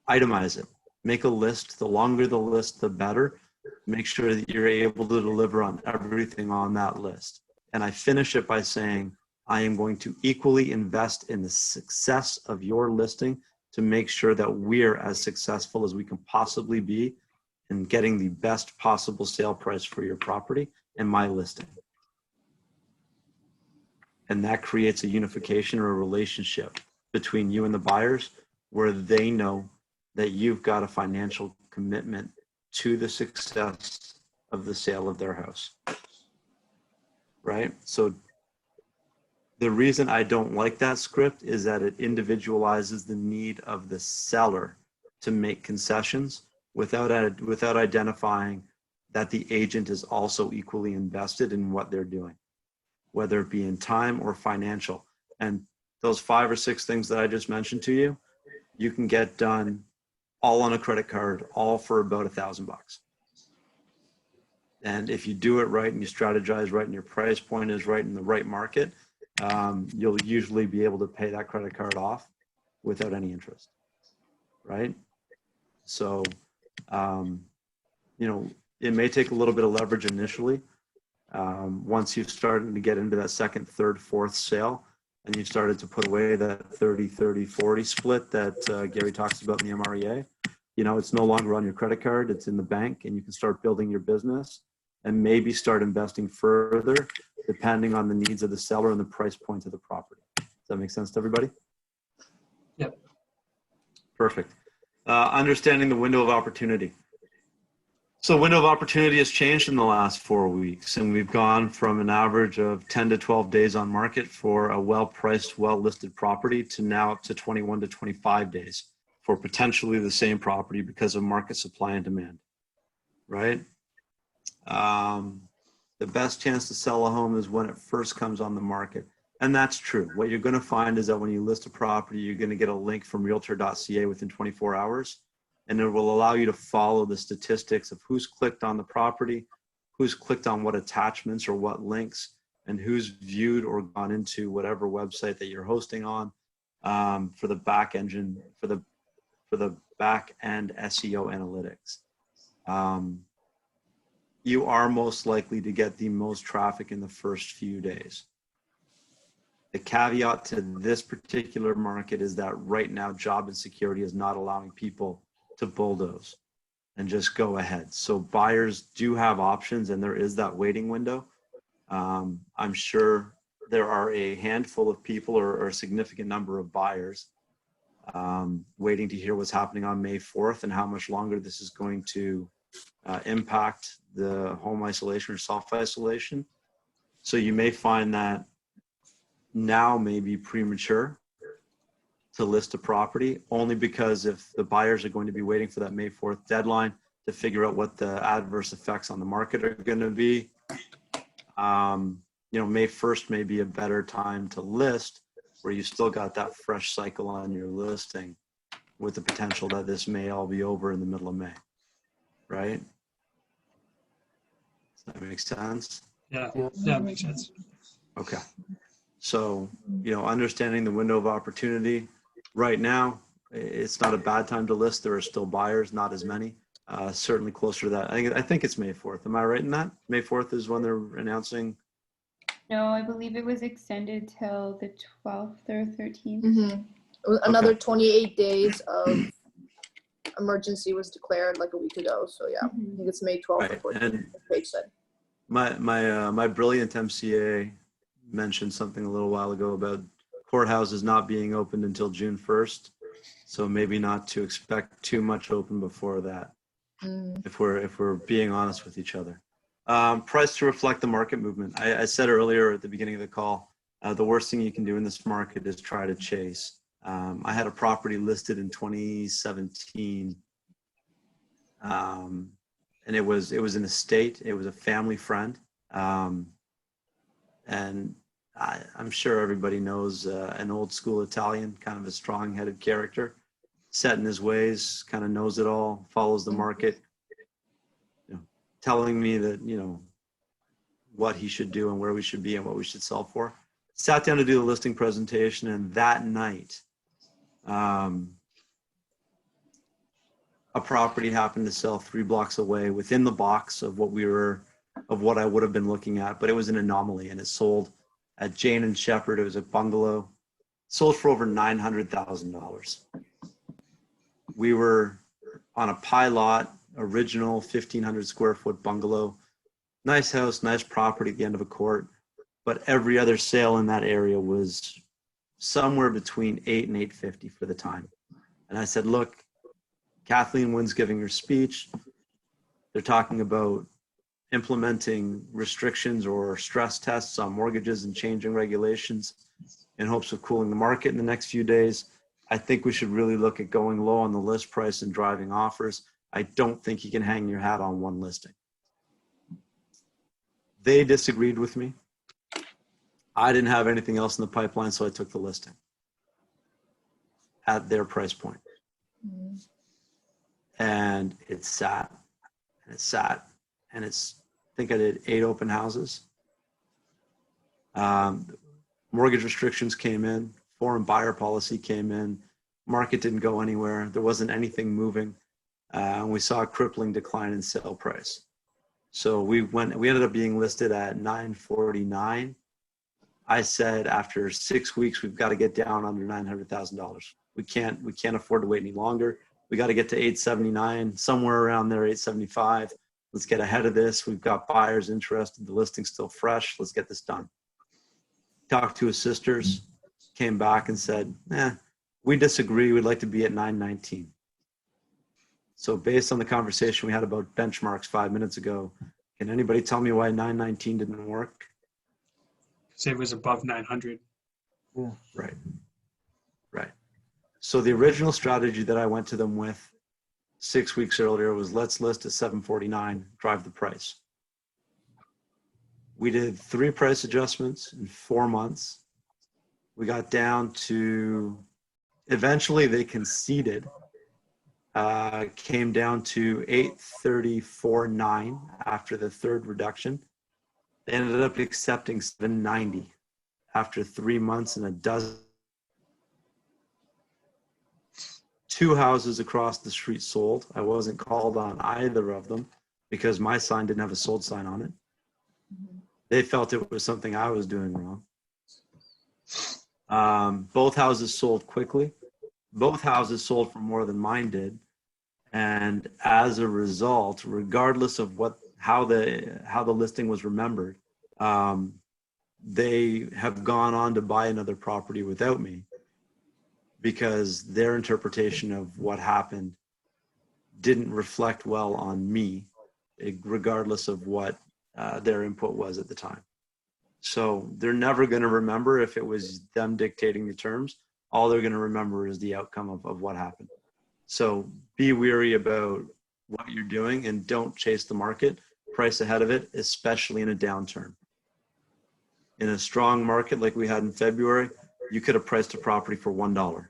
Itemize it. Make a list. The longer the list, the better. Make sure that you're able to deliver on everything on that list. And I finish it by saying, I am going to equally invest in the success of your listing to make sure that we're as successful as we can possibly be in getting the best possible sale price for your property and my listing. And that creates a unification or a relationship between you and the buyers where they know that you've got a financial commitment to the success of the sale of their house. Right? So the reason I don't like that script is that it individualizes the need of the seller to make concessions without identifying that the agent is also equally invested in what they're doing, whether it be in time or financial. And those 5 or 6 things that I just mentioned to you, you can get done all on a credit card, all for about $1,000 bucks. And if you do it right and you strategize right and your price point is right in the right market, you'll usually be able to pay that credit card off without any interest, right? So, it may take a little bit of leverage initially. Once you've started to get into that second, third, fourth sale, and you've started to put away that 30-30-40 split that Gary talks about in the MREA, it's no longer on your credit card, it's in the bank, and you can start building your business and maybe start investing further depending on the needs of the seller and the price point of the property. Does that make sense to everybody? Yep. Perfect. Understanding the window of opportunity. So window of opportunity has changed in the last 4 weeks, and we've gone from an average of 10 to 12 days on market for a well-priced, well-listed property to now up to 21 to 25 days for potentially the same property because of market supply and demand, right? The best chance to sell a home is when it first comes on the market. And that's true. What you're going to find is that when you list a property, you're going to get a link from realtor.ca within 24 hours. And it will allow you to follow the statistics of who's clicked on the property, who's clicked on what attachments or what links, and who's viewed or gone into whatever website that you're hosting on for the back engine, for the back end SEO analytics. You are most likely to get the most traffic in the first few days. The caveat to this particular market is that right now job insecurity is not allowing people to bulldoze and just go ahead. So buyers do have options, and there is that waiting window. I'm sure there are a handful of people or a significant number of buyers waiting to hear what's happening on May 4th and how much longer this is going to impact the home isolation or self-isolation. So you may find that now may be premature to list a property, only because if the buyers are going to be waiting for that May 4th deadline to figure out what the adverse effects on the market are going to be, May 1st may be a better time to list, where you still got that fresh cycle on your listing with the potential that this may all be over in the middle of May, right? That makes sense. Yeah, Yeah. yeah, makes sense. Okay. So, understanding the window of opportunity right now, it's not a bad time to list. There are still buyers, not as many. Certainly closer to that. I think it's May 4th. Am I right in that? May 4th is when they're announcing. No, I believe it was extended till the 12th or 13th. Another Okay. 28 days of emergency was declared like a week ago. So yeah, I Mhm. think it's May 12th Right. or 14th. And the page said. my brilliant MCA mentioned something a little while ago about courthouses not being opened until June 1st. So maybe not to expect too much open before that, if we're being honest with each other. Price to reflect the market movement. I said earlier at the beginning of the call, the worst thing you can do in this market is try to chase. I had a property listed in 2017, and it was an estate. It was a family friend, and I'm sure everybody knows an old school Italian, kind of a strong-headed character, set in his ways, kind of knows it all, follows the market, telling me that, what he should do and where we should be and what we should sell for. Sat down to do the listing presentation, and that night, a property happened to sell 3 blocks away within the box of what I would have been looking at, but it was an anomaly, and it sold at Jane and Shepherd. It was a bungalow, sold for over $900,000. We were on a pie lot, original 1,500 square foot bungalow, nice house, nice property at the end of a court, but every other sale in that area was somewhere between 8 and 850 for the time. And I said, look, Kathleen Wynn's giving her speech. They're talking about implementing restrictions or stress tests on mortgages and changing regulations in hopes of cooling the market in the next few days. I think we should really look at going low on the list price and driving offers. I don't think you can hang your hat on one listing. They disagreed with me. I didn't have anything else in the pipeline, so I took the listing at their price point. And it sat, and it sat, and I think I did 8 open houses. Mortgage restrictions came in, foreign buyer policy came in, market didn't go anywhere, there wasn't anything moving, and we saw a crippling decline in sale price. So we ended up being listed at $949. I said after 6 weeks, we've got to get down under $900,000. We can't afford to wait any longer. We got to get to $879, somewhere around there, $875. Let's get ahead of this. We've got buyers interested. The listing's still fresh. Let's get this done. Talked to his sisters, came back and said, we disagree. We'd like to be at 919. So based on the conversation we had about benchmarks 5 minutes ago, can anybody tell me why 919 didn't work? Say it was above 900. Right. So the original strategy that I went to them with 6 weeks earlier was, let's list at 749, drive the price. We did 3 price adjustments in 4 months. We got down to, eventually they conceded, came down to 834.9 after the 3rd reduction. They ended up accepting 790 after 3 months and a dozen. 2 houses across the street sold. I wasn't called on either of them because my sign didn't have a sold sign on it. They felt it was something I was doing wrong. Both houses sold quickly. Both houses sold for more than mine did. And as a result, regardless of how the listing was remembered, they have gone on to buy another property without me, because their interpretation of what happened didn't reflect well on me, regardless of what their input was at the time. So they're never going to remember if it was them dictating the terms. All they're going to remember is the outcome of what happened. So be wary about what you're doing and don't chase the market. Price ahead of it, especially in a downturn. In a strong market like we had in February, you could have priced a property for $1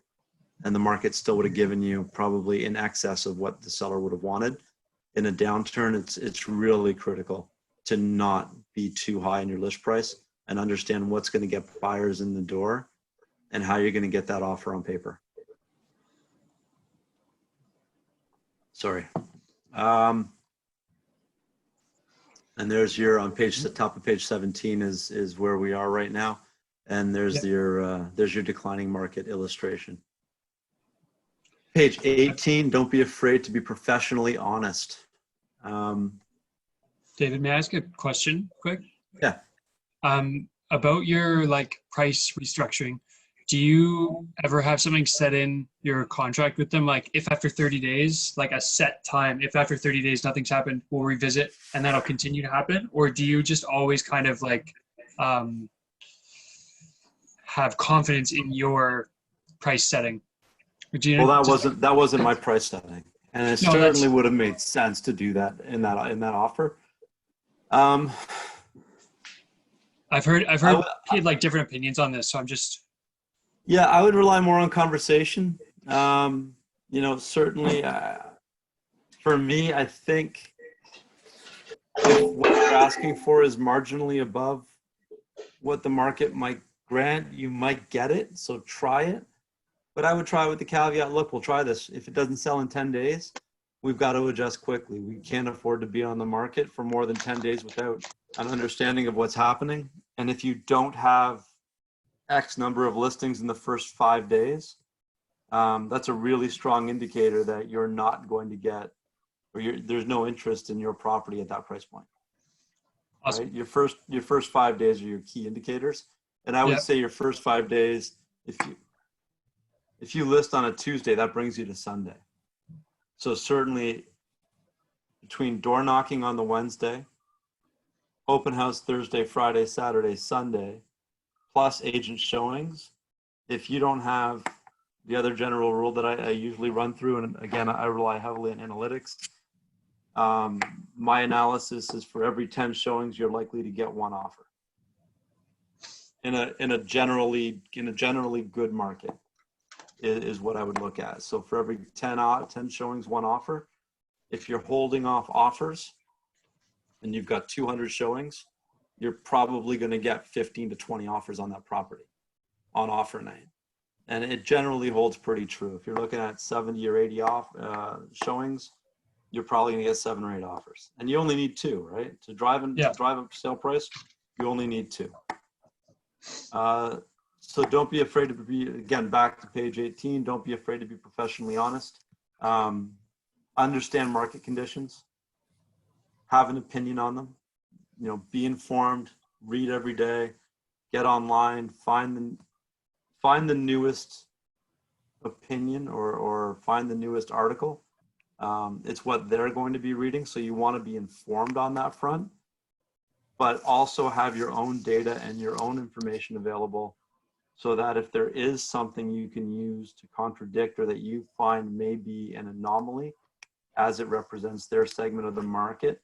and the market still would have given you probably in excess of what the seller would have wanted. In a downturn, it's really critical to not be too high in your list price and understand what's going to get buyers in the door and how you're going to get that offer on paper. Sorry. And there's your, on page, the top of page 17 is where we are right now. And there's your declining market illustration. Page 18, don't be afraid to be professionally honest. David, may I ask a question quick? Yeah. About your like price restructuring, do you ever have something set in your contract with them? Like if after 30 days, like a set time, if after 30 days nothing's happened, we'll revisit and that'll continue to happen? Or do you just always kind of like have confidence in your price setting? Well, that wasn't my price setting, and it certainly would have made sense to do that in that offer. I've heard like different opinions on this, so I'm just. Yeah, I would rely more on conversation. You know, certainly for me, I think if what you're asking for is marginally above what the market might grant, you might get it. So try it. But I would try with the caveat, look, we'll try this. If it doesn't sell in 10 days, we've got to adjust quickly. We can't afford to be on the market for more than 10 days without an understanding of what's happening. And if you don't have X number of listings in the first 5 days, that's a really strong indicator that you're not going to get, or there's no interest in your property at that price point. Awesome. Right? Your first 5 days are your key indicators. And I would say your first 5 days, if you list on a Tuesday, that brings you to Sunday. So certainly between door knocking on the Wednesday, open house Thursday, Friday, Saturday, Sunday, plus agent showings, if you don't have the other general rule that I usually run through, and again, I rely heavily on analytics, my analysis is for every 10 showings, you're likely to get one offer in a generally good market. Is what I would look at. So for every 10 showings, one offer. If you're holding off offers and you've got 200 showings, you're probably going to get 15 to 20 offers on that property on offer night. And it generally holds pretty true. If you're looking at 70 or 80 showings, you're probably going to get 7 or 8 offers. And you only need 2, right? To drive a sale price, you only need 2. So don't be afraid to be, again, back to page 18, don't be afraid to be professionally honest. Understand market conditions, have an opinion on them, you know, be informed, read every day, get online, find the newest opinion or find the newest article. It's what they're going to be reading. So you want to be informed on that front, but also have your own data and your own information available, so that if there is something you can use to contradict or that you find may be an anomaly as it represents their segment of the market,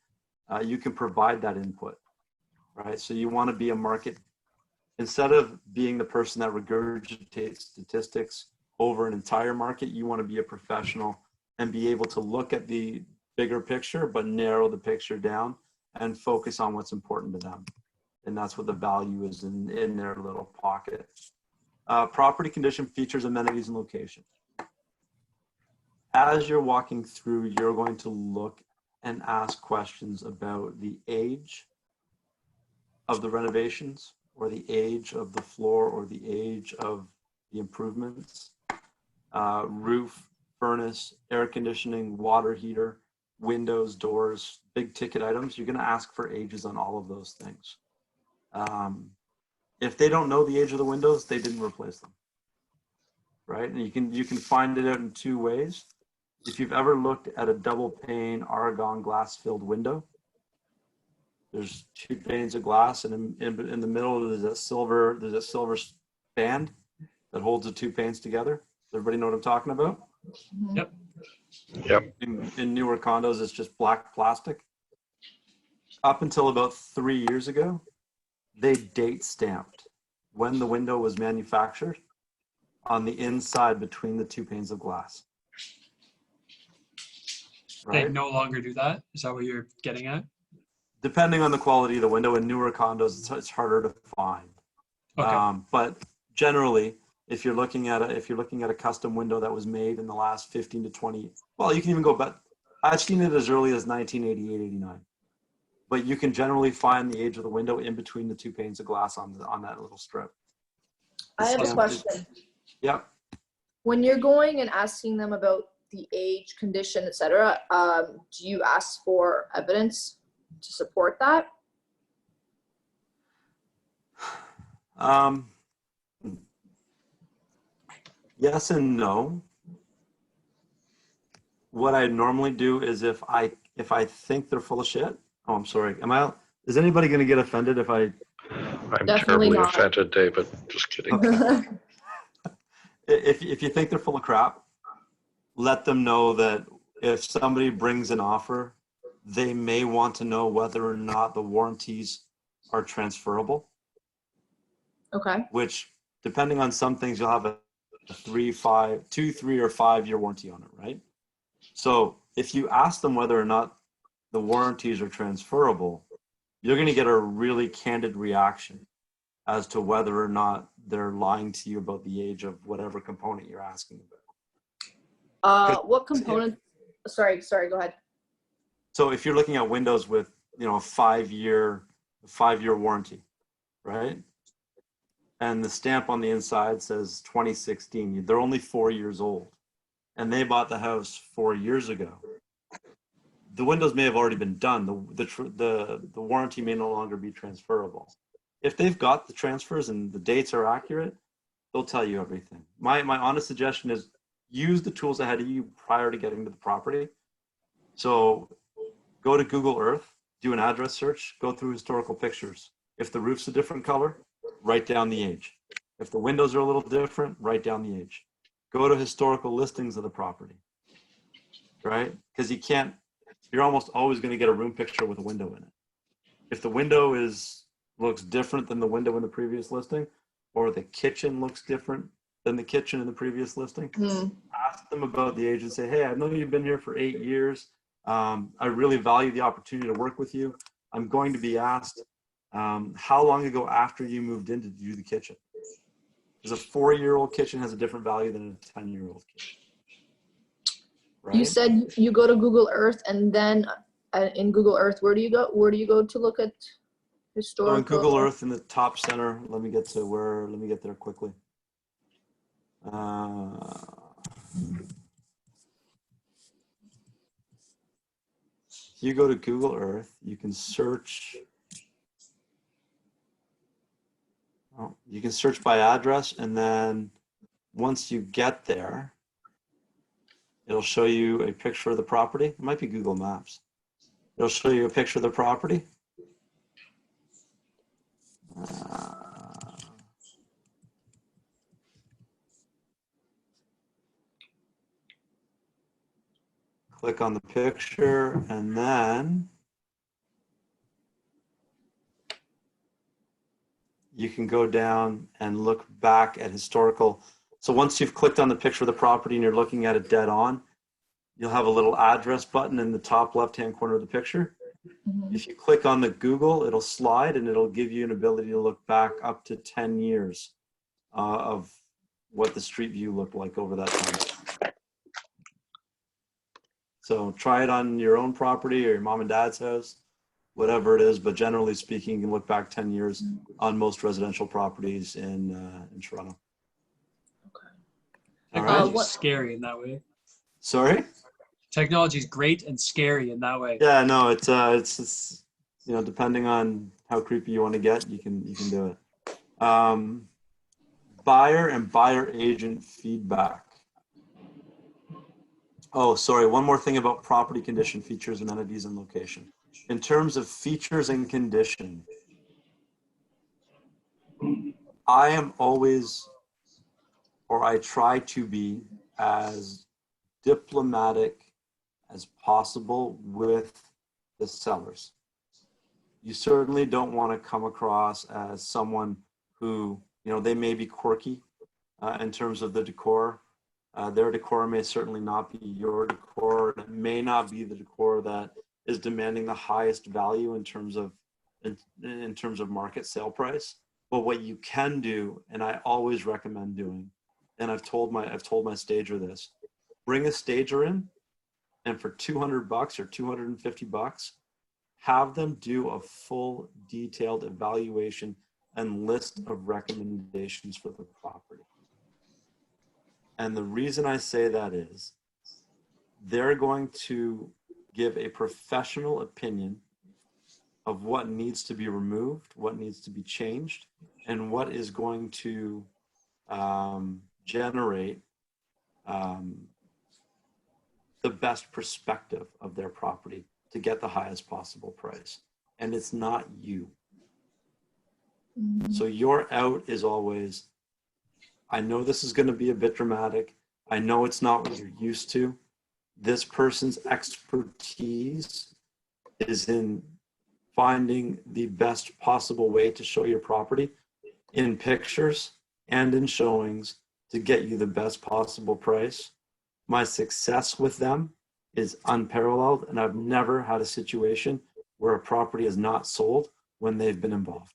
you can provide that input, right? So you want to be a market, instead of being the person that regurgitates statistics over an entire market, you want to be a professional and be able to look at the bigger picture, but narrow the picture down and focus on what's important to them. And that's what the value is in their little pocket. Property condition, features, amenities, and location. As you're walking through, you're going to look and ask questions about the age of the renovations, or the age of the floor, or the age of the improvements, roof, furnace, air conditioning, water heater, windows, doors, big ticket items. You're going to ask for ages on all of those things. If they don't know the age of the windows, they didn't replace them, right? And you can find it out in 2 ways. If you've ever looked at a double pane Aragon glass filled window, there's 2 panes of glass, and in the middle there's a silver band that holds the 2 panes together. Does everybody know what I'm talking about? Yep. In newer condos, it's just black plastic. Up until about 3 years ago, they date stamped when the window was manufactured on the inside between the 2 panes of glass. Right? They no longer do that? Is that what you're getting at? Depending on the quality of the window, in newer condos, it's harder to find. Okay. But generally, if you're looking at a custom window that was made in the last 15 to 20, well, you can even go back. I've seen it as early as 1988, 89. But you can generally find the age of the window in between the two panes of glass on that little strip. I have a Stamp question. Yep. When you're going and asking them about the age, condition, etc., do you ask for evidence to support that? Yes and no. What I normally do is if I think they're full of shit. Oh, I'm sorry. Is anybody going to get offended if I? I'm Definitely terribly not. offended, David. Just kidding. Okay. If you think they're full of crap, let them know that if somebody brings an offer, they may want to know whether or not the warranties are transferable, Okay. which depending on some things, you'll have a 2, 3, or 5 year warranty on it, right? So if you ask them whether or not the warranties are transferable, you're going to get a really candid reaction as to whether or not they're lying to you about the age of whatever component you're asking about. What component? Sorry, go ahead. So if you're looking at windows with, a 5-year warranty, right? And the stamp on the inside says 2016, they're only 4 years old and they bought the house 4 years ago. The windows may have already been done. The warranty may no longer be transferable. If they've got the transfers and the dates are accurate, they'll tell you everything. My honest suggestion is use the tools ahead of you prior to getting to the property. So go to Google Earth, do an address search, go through historical pictures. If the roof's a different color, write down the age. If the windows are a little different, write down the age. Go to historical listings of the property, right? Because you're almost always going to get a room picture with a window in it. If the window looks different than the window in the previous listing, or the kitchen looks different than the kitchen in the previous listing, ask them about the age and say, hey, I know you've been here for 8 years. I really value the opportunity to work with you. I'm going to be asked, how long ago after you moved in did you do the kitchen? Because a 4-year-old kitchen has a different value than a 10-year-old kitchen. Right? You said you go to Google Earth, and then in Google Earth, where do you go? Where do you go to look at historical? So in Google Earth in the top center, let me get there quickly. If you go to Google Earth, you can search. You can search by address, and then once you get there, it'll show you a picture of the property. It might be Google Maps. It'll show you a picture of the property. Click on the picture, and then you can go down and look back at historical. So once you've clicked on the picture of the property and you're looking at it dead on, you'll have a little address button in the top left-hand corner of the picture. Mhm. If you click on the Google, it'll slide and it'll give you an ability to look back up to 10 years of what the street view looked like over that time. So try it on your own property or your mom and dad's house, whatever it is. But generally speaking, you can look back 10 years on most residential properties in Toronto. Okay. All Technology right. is scary in that way. Sorry? Technology is great and scary in that way. Yeah, no, it's depending on how creepy you want to get, you can do it. Buyer and buyer agent feedback. Oh, sorry. One more thing about property condition, features, amenities, and location. In terms of features and condition, I am always, or I try to be, as diplomatic as possible with the sellers. You certainly don't want to come across as someone who, they may be quirky in terms of the decor. Their decor may certainly not be your decor. It may not be the decor that is demanding the highest value in terms of market sale price. But what you can do, and I always recommend doing, and I've told my stager this, bring a stager in, and for $200 or $250, have them do a full detailed evaluation and list of recommendations for the property. And the reason I say that is they're going to give a professional opinion of what needs to be removed, what needs to be changed, and what is going to generate the best perspective of their property to get the highest possible price. And it's not you. So your out is always, I know this is going to be a bit dramatic. I know it's not what you're used to. This person's expertise is in finding the best possible way to show your property in pictures and in showings to get you the best possible price. My success with them is unparalleled, and I've never had a situation where a property is not sold when they've been involved.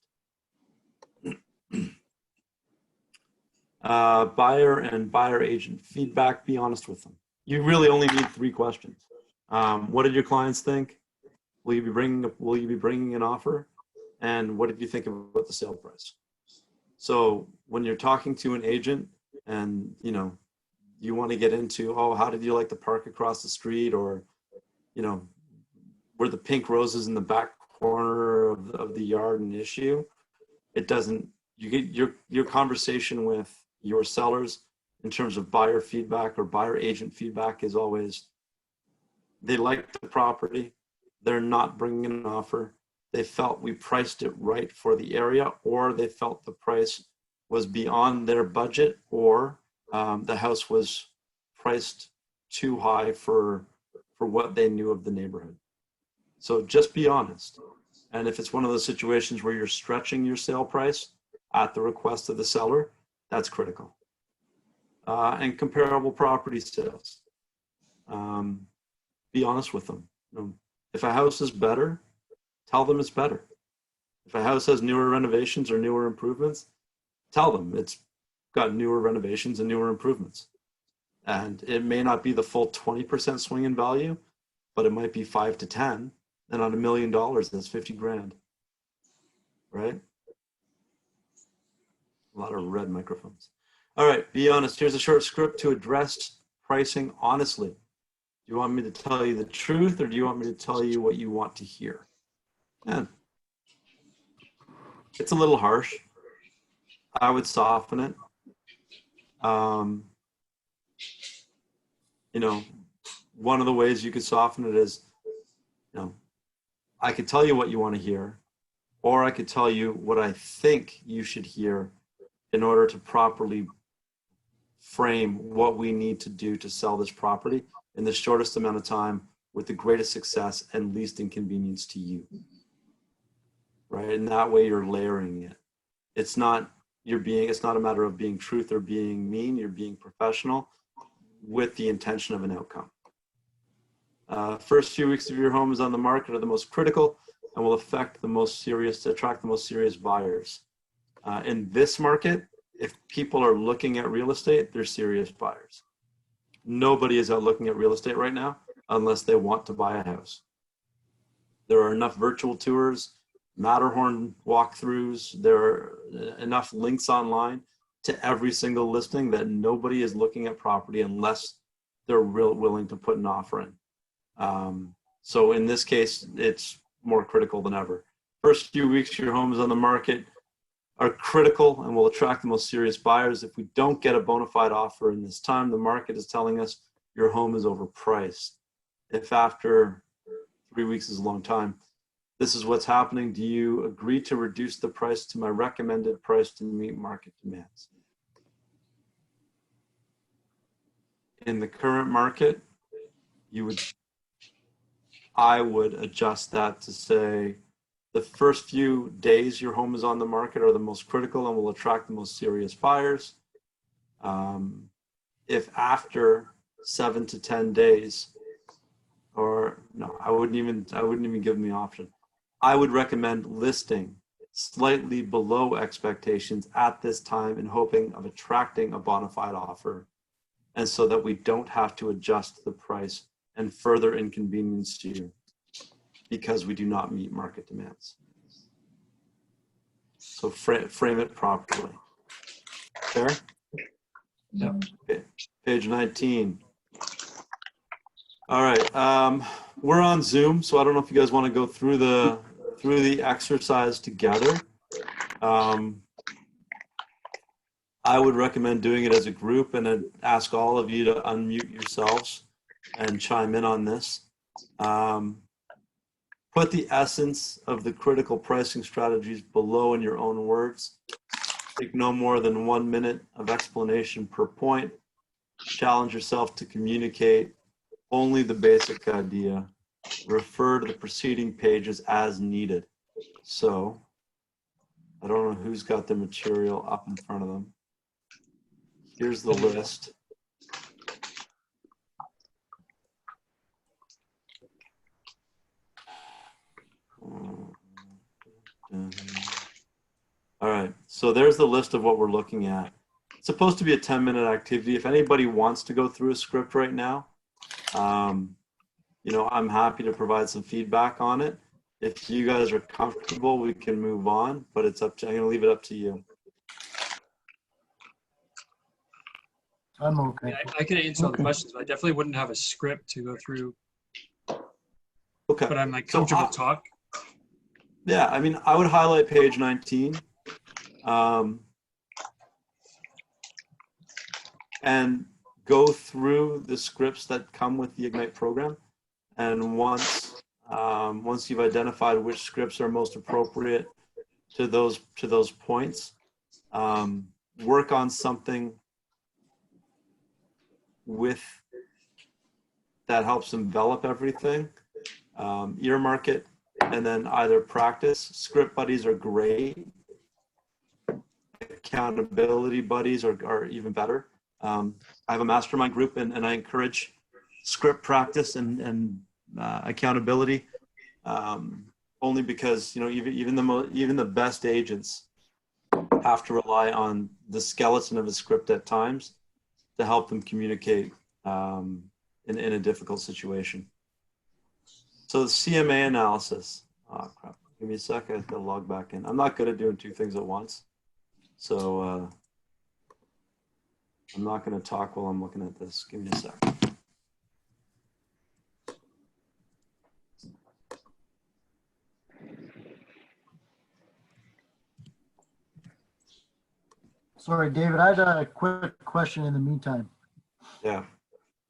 Buyer and buyer agent feedback, be honest with them. You really only need 3 questions. What did your clients think? Will you be bringing an offer? And what did you think about the sale price? So when you're talking to an agent and you want to get into, oh, how did you like the park across the street, or were the pink roses in the back corner of the yard an issue? It doesn't. You get your conversation with your sellers in terms of buyer feedback or buyer agent feedback is always, they liked the property, they're not bringing an offer, they felt we priced it right for the area, or they felt the price was beyond their budget, or the house was priced too high for what they knew of the neighborhood. So just be honest. And if it's one of those situations where you're stretching your sale price at the request of the seller, that's critical. And comparable property sales. Be honest with them. If a house is better, tell them it's better. If a house has newer renovations or newer improvements, tell them it's got newer renovations and newer improvements. And it may not be the full 20% swing in value, but it might be 5 to 10. And on $1 million, that's 50 grand, right? A lot of red microphones. All right, be honest. Here's a short script to address pricing honestly. Do you want me to tell you the truth, or do you want me to tell you what you want to hear? And it's a little harsh. I would soften it. One of the ways you could soften it is, I could tell you what you want to hear, or I could tell you what I think you should hear in order to properly frame what we need to do to sell this property in the shortest amount of time with the greatest success and least inconvenience to you. Right? And that way you're layering it. It's not a matter of being truth or being mean, you're being professional with the intention of an outcome. First few weeks of your home is on the market are the most critical and will attract the most serious buyers. In this market, if people are looking at real estate, they're serious buyers. Nobody is out looking at real estate right now unless they want to buy a house. There are enough virtual tours, Matterhorn walkthroughs, there are enough links online to every single listing that nobody is looking at property unless they're willing to put an offer in. So in this case, it's more critical than ever. First few weeks your home is on the market are critical and will attract the most serious buyers. If we don't get a bona fide offer in this time, the market is telling us your home is overpriced. If after 3 weeks is a long time, this is what's happening. Do you agree to reduce the price to my recommended price to meet market demands? In the current market, I would adjust that to say the first few days your home is on the market are the most critical and will attract the most serious buyers. If after 7 to 10 days or no, I wouldn't even give them the option. I would recommend listing slightly below expectations at this time in hoping of attracting a bona fide offer, and so that we don't have to adjust the price and further inconvenience you because we do not meet market demands. So frame it properly. Fair? Yep. Okay. Page 19. All right, we're on Zoom, so I don't know if you guys want to go through the exercise together. I would recommend doing it as a group, and then ask all of you to unmute yourselves and chime in on this. Put the essence of the critical pricing strategies below in your own words. Take no more than 1 minute of explanation per point. Challenge yourself to communicate only the basic idea. Refer to the preceding pages as needed. So, I don't know who's got the material up in front of them. Here's the list. All right, so there's the list of what we're looking at. It's supposed to be a 10-minute activity. If anybody wants to go through a script right now, you know, I'm happy to provide some feedback on it. If you guys are comfortable, we can move on, but it's up to, I'm gonna leave it up to you. I'm okay. I can answer all the Okay. questions, but I definitely wouldn't have a script to go through. Okay. But I'm like So comfortable to talk. Yeah, I mean, I would highlight page 19. And go through the scripts that come with the Ignite program. And once you've identified which scripts are most appropriate to those points, work on something with that helps envelop everything. Earmark it, and then either practice. Script buddies are great. Accountability buddies are even better. I have a mastermind group, and I encourage script practice and accountability, only because, you know, even the best agents have to rely on the skeleton of a script at times to help them communicate in a difficult situation. So the CMA analysis. Oh crap! Give me a sec. I have to log back in. I'm not good at doing two things at once, so I'm not going to talk while I'm looking at this. Give me a sec. Sorry, David, I had a quick question in the meantime. Yeah.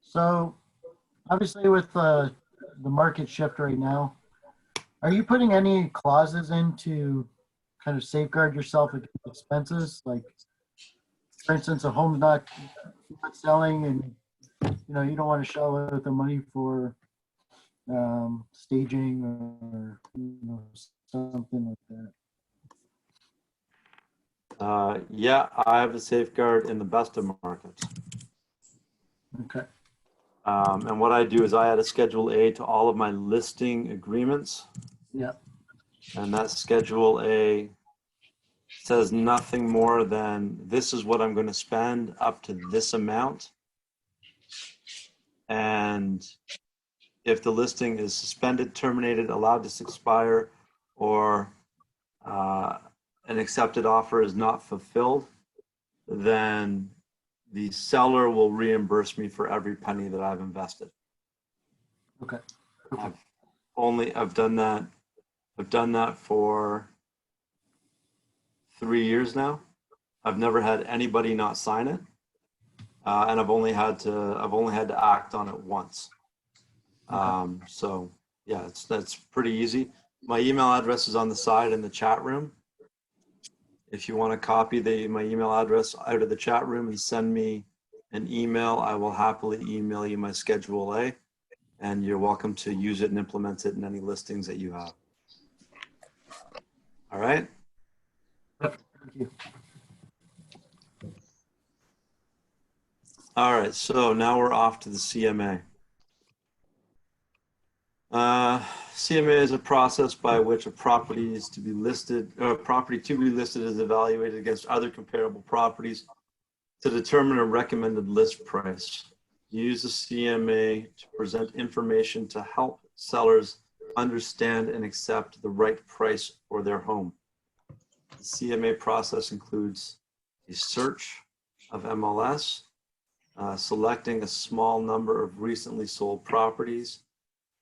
So obviously with the market shift right now, are you putting any clauses in to kind of safeguard yourself against expenses? Like, for instance, a home's not selling and, you know, you don't want to shell out the money for staging or, you know, something like that. Yeah, I have a safeguard in the best of markets. Okay. And what I do is I add a Schedule A to all of my listing agreements. Yeah. And that Schedule A says nothing more than this is what I'm going to spend up to this amount. And if the listing is suspended, terminated, allowed to expire, or an accepted offer is not fulfilled, then the seller will reimburse me for every penny that I've invested. Okay. I've done that for 3 years now. I've never had anybody not sign it, and I've only had to act on it once. So yeah, that's pretty easy. My email address is on the side in the chat room. If you want to copy my email address out of the chat room and send me an email, I will happily email you my Schedule A, and you're welcome to use it and implement it in any listings that you have. All right? Thank you. All right, so now we're off to the CMA. CMA is a process by which a property is to be listed, or a property to be listed is evaluated against other comparable properties to determine a recommended list price. Use the CMA to present information to help sellers understand and accept the right price for their home. The CMA process includes a search of MLS, selecting a small number of recently sold properties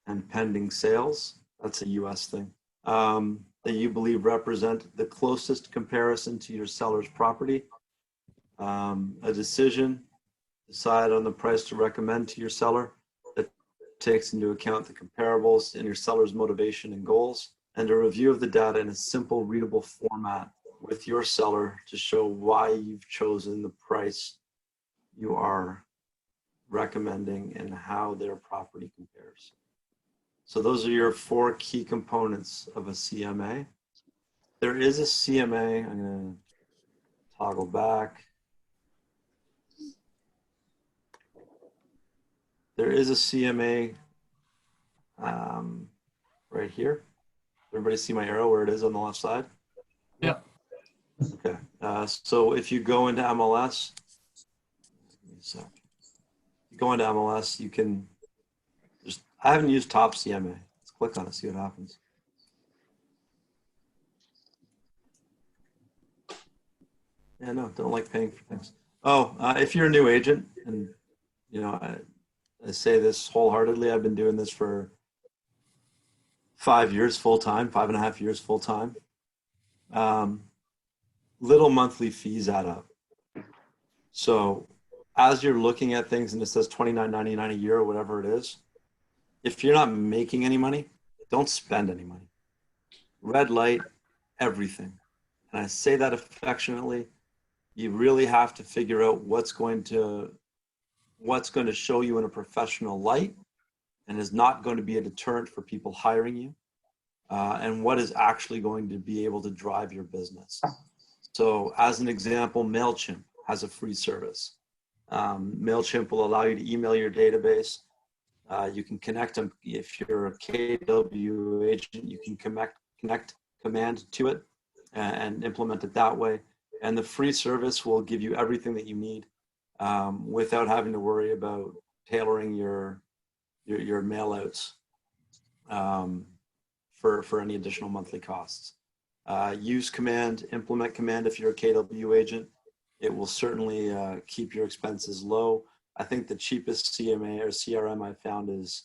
and pending sales. That's a US thing. That you believe represent the closest comparison to your seller's property. A decision, decide on the price to recommend to your seller that takes into account the comparables in your seller's motivation and goals, and a review of the data in a simple, readable format with your seller to show why you've chosen the price you are recommending and how their property compares. So those are your 4 key components of a CMA. There is a CMA, I'm going to toggle back. There is a CMA right here. Everybody see my arrow where it is on the left side? Yeah. Okay. So if you go into MLS, go into MLS, you can just, I haven't used Top CMA. Let's click on it, see what happens. Yeah, no, don't like paying for things. Oh, if you're a new agent, and you know, I say this wholeheartedly, I've been doing this for 5 years full time, 5.5 years full time. Little monthly fees add up. So as you're looking at things and it says $29.99 a year or whatever it is, if you're not making any money, don't spend any money. Red light everything. And I say that affectionately. You really have to figure out what's going to show you in a professional light and is not going to be a deterrent for people hiring you, and what is actually going to be able to drive your business. So as an example, MailChimp has a free service. MailChimp will allow you to email your database. You can connect them. If you're a KW agent, you can connect command to it and implement it that way. And the free service will give you everything that you need without having to worry about tailoring your mail outs for any additional monthly costs. Use command, implement command if you're a KW agent. It will certainly keep your expenses low. I think the cheapest CMA or CRM I found is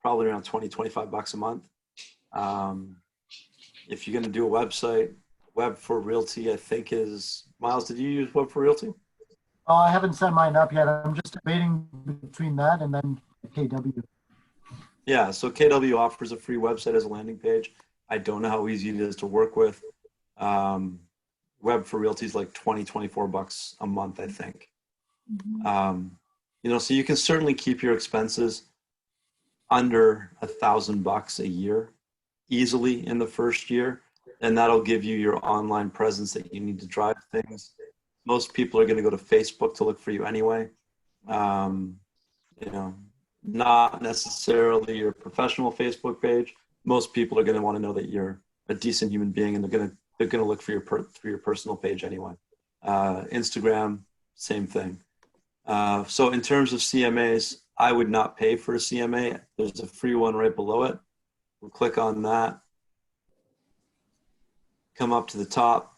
probably around 20, 25 bucks a month. If you're going to do a website, Web for Realty, I think is, Miles, did you use Web for Realty? Oh, I haven't set mine up yet. I'm just debating between that and then KW. Yeah, so KW offers a free website as a landing page. I don't know how easy it is to work with. Web for Realty is like 20, 24 bucks a month, I think. You know, so you can certainly keep your expenses under $1,000 a year easily in the first year. And that'll give you your online presence that you need to drive things. Most people are going to go to Facebook to look for you anyway. You know, not necessarily your professional Facebook page. Most people are going to want to know that you're a decent human being, and they're going to look for your personal page anyway. Instagram, same thing. So in terms of CMAs, I would not pay for a CMA. There's a free one right below it. We'll click on that. Come up to the top.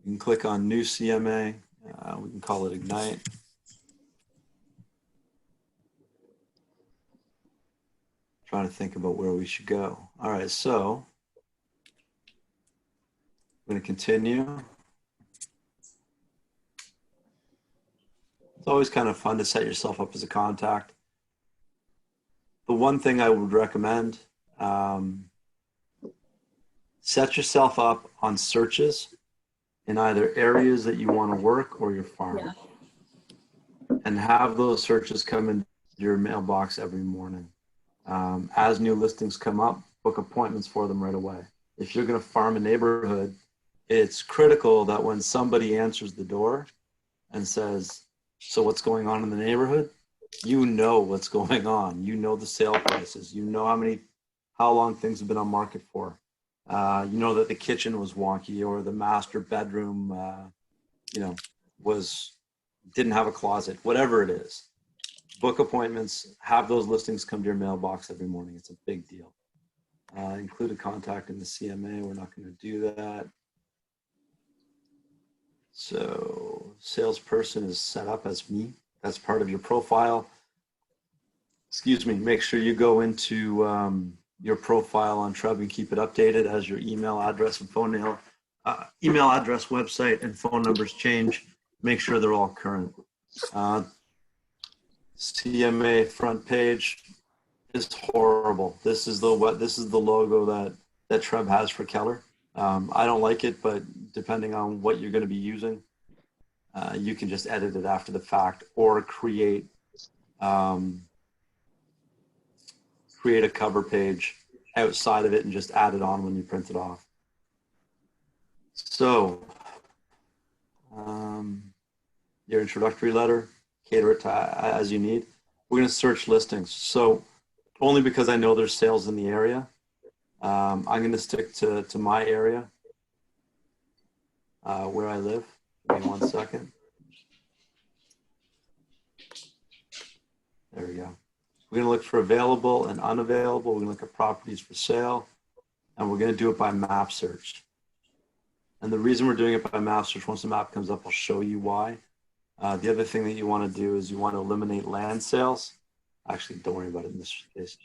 You can click on New CMA. We can call it Ignite. Trying to think about where we should go. All right, so I'm going to continue. It's always kind of fun to set yourself up as a contact. The one thing I would recommend, set yourself up on searches in either areas that you want to work or your farm. Yeah. And have those searches come into your mailbox every morning. As new listings come up, book appointments for them right away. If you're going to farm a neighborhood, it's critical that when somebody answers the door and says, so what's going on in the neighborhood? You know what's going on. You know the sale prices. You know how how long things have been on market for. You know that the kitchen was wonky, or the master bedroom, you know, didn't have a closet, whatever it is. Book appointments, have those listings come to your mailbox every morning. It's a big deal. Include a contact in the CMA. We're not going to do that. So salesperson is set up as me. That's part of your profile. Excuse me. Make sure you go into your profile on Trub and keep it updated as your email address and phone email address, website, and phone numbers change. Make sure they're all current. CMA front page is horrible. This is the logo that Trub has for Keller. I don't like it, but depending on what you're going to be using, you can just edit it after the fact, or create a cover page outside of it and just add it on when you print it off. So your introductory letter, cater it to as you need. We're going to search listings. So only because I know there's sales in the area, I'm going to stick to my area where I live. Give me 1 second. There we go. We're going to look for available and unavailable. We're going to look at properties for sale, and we're going to do it by map search. And the reason we're doing it by map search, once the map comes up, I'll show you why. The other thing that you want to do is you want to eliminate land sales. Actually, don't worry about it in this case.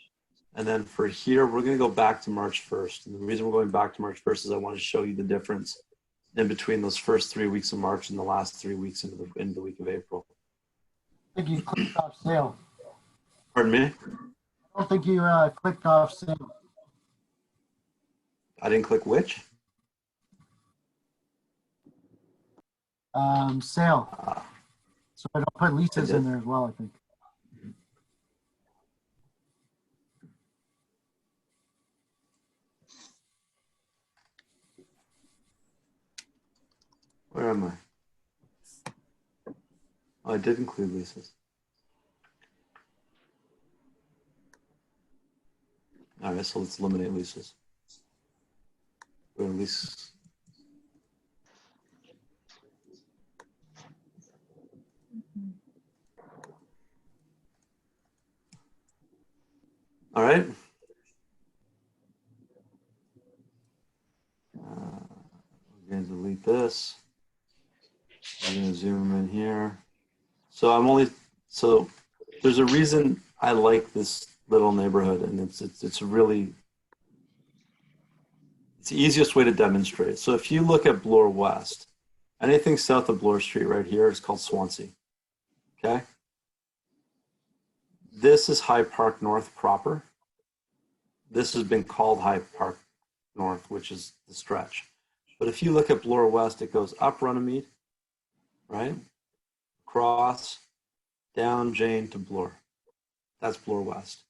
And then for here, we're going to go back to March 1st. And the reason we're going back to March 1st is I want to show you the difference in between those first 3 weeks of March and the last 3 weeks into the week of April. I think you clicked off sale. Pardon me? I don't think you clicked off sale. I didn't click which? Sale. So I don't put leases in there as well, I think. Where am I? Oh, I did include leases. All right, so let's eliminate leases. Go to lease. All right. We're going to delete this. I'm going to zoom in here. So there's a reason I like this little neighborhood, and it's the easiest way to demonstrate. So if you look at Bloor West, anything south of Bloor Street right here is called Swansea. Okay. This is High Park North proper. This has been called High Park North, which is the stretch. But if you look at Bloor West, it goes up Runnymede, right? Across, down Jane to Bloor. That's Bloor West.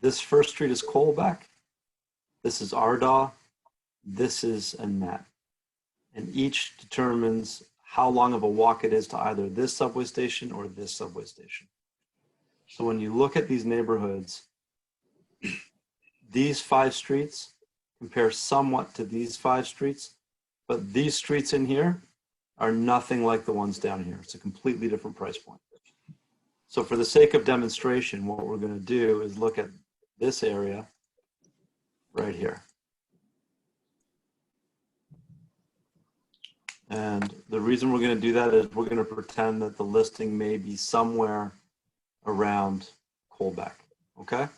This first street is Colbeck. This is Ardaw. This is Annette. And each determines how long of a walk it is to either this subway station or this subway station. So when you look at these neighborhoods, these 5 streets compare somewhat to these 5 streets, but these streets in here are nothing like the ones down here. It's a completely different price point. So for the sake of demonstration, what we're going to do is look at this area right here. And the reason we're going to do that is we're going to pretend that the listing may be somewhere around Colbeck. Okay?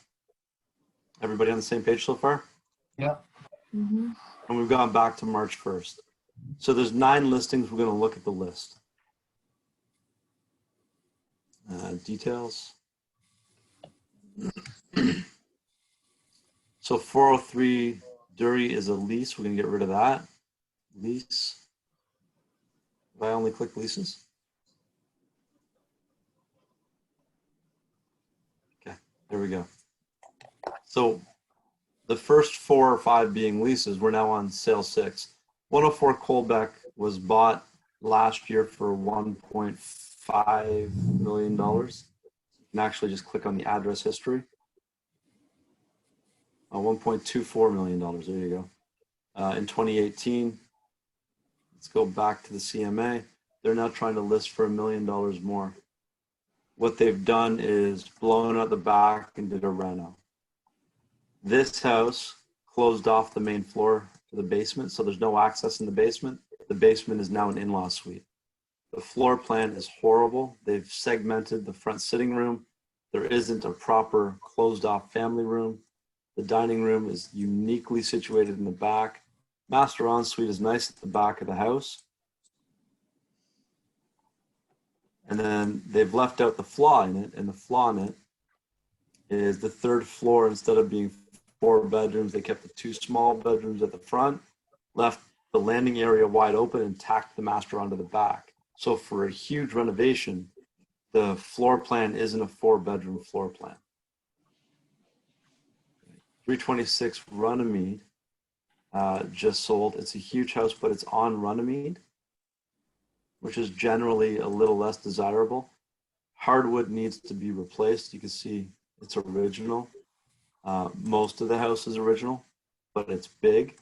Everybody on the same page so far? Yeah. Mm-hmm. And we've gone back to March 1st. So there's 9 listings. We're going to look at the list. Details. So 403 Dury is a lease. We're going to get rid of that. Lease. If I only click leases. Okay, there we go. So the first 4 or 5 being leases, we're now on sale 6. 104 Colbeck was bought last year for $1.5 million. You can actually just click on the address history $1.24 million. There you go. In 2018, let's go back to the CMA. They're now trying to list for $1 million more. What they've done is blown out the back and did a reno. This house closed off the main floor to the basement, so there's no access in the basement. The basement is now an in-law suite. The floor plan is horrible. They've segmented the front sitting room. There isn't a proper closed off family room. The dining room is uniquely situated in the back. Master ensuite is nice at the back of the house. And then they've left out the flaw in it, and the flaw in it is the third floor, instead of being 4 bedrooms, they kept the 2 small bedrooms at the front, left the landing area wide open, and tacked the master onto the back. So for a huge renovation, the floor plan isn't a 4-bedroom floor plan. 326 Runnymede just sold. It's a huge house, but it's on Runnymede, which is generally a little less desirable. Hardwood needs to be replaced. You can see it's original. Most of the house is original, but it's big.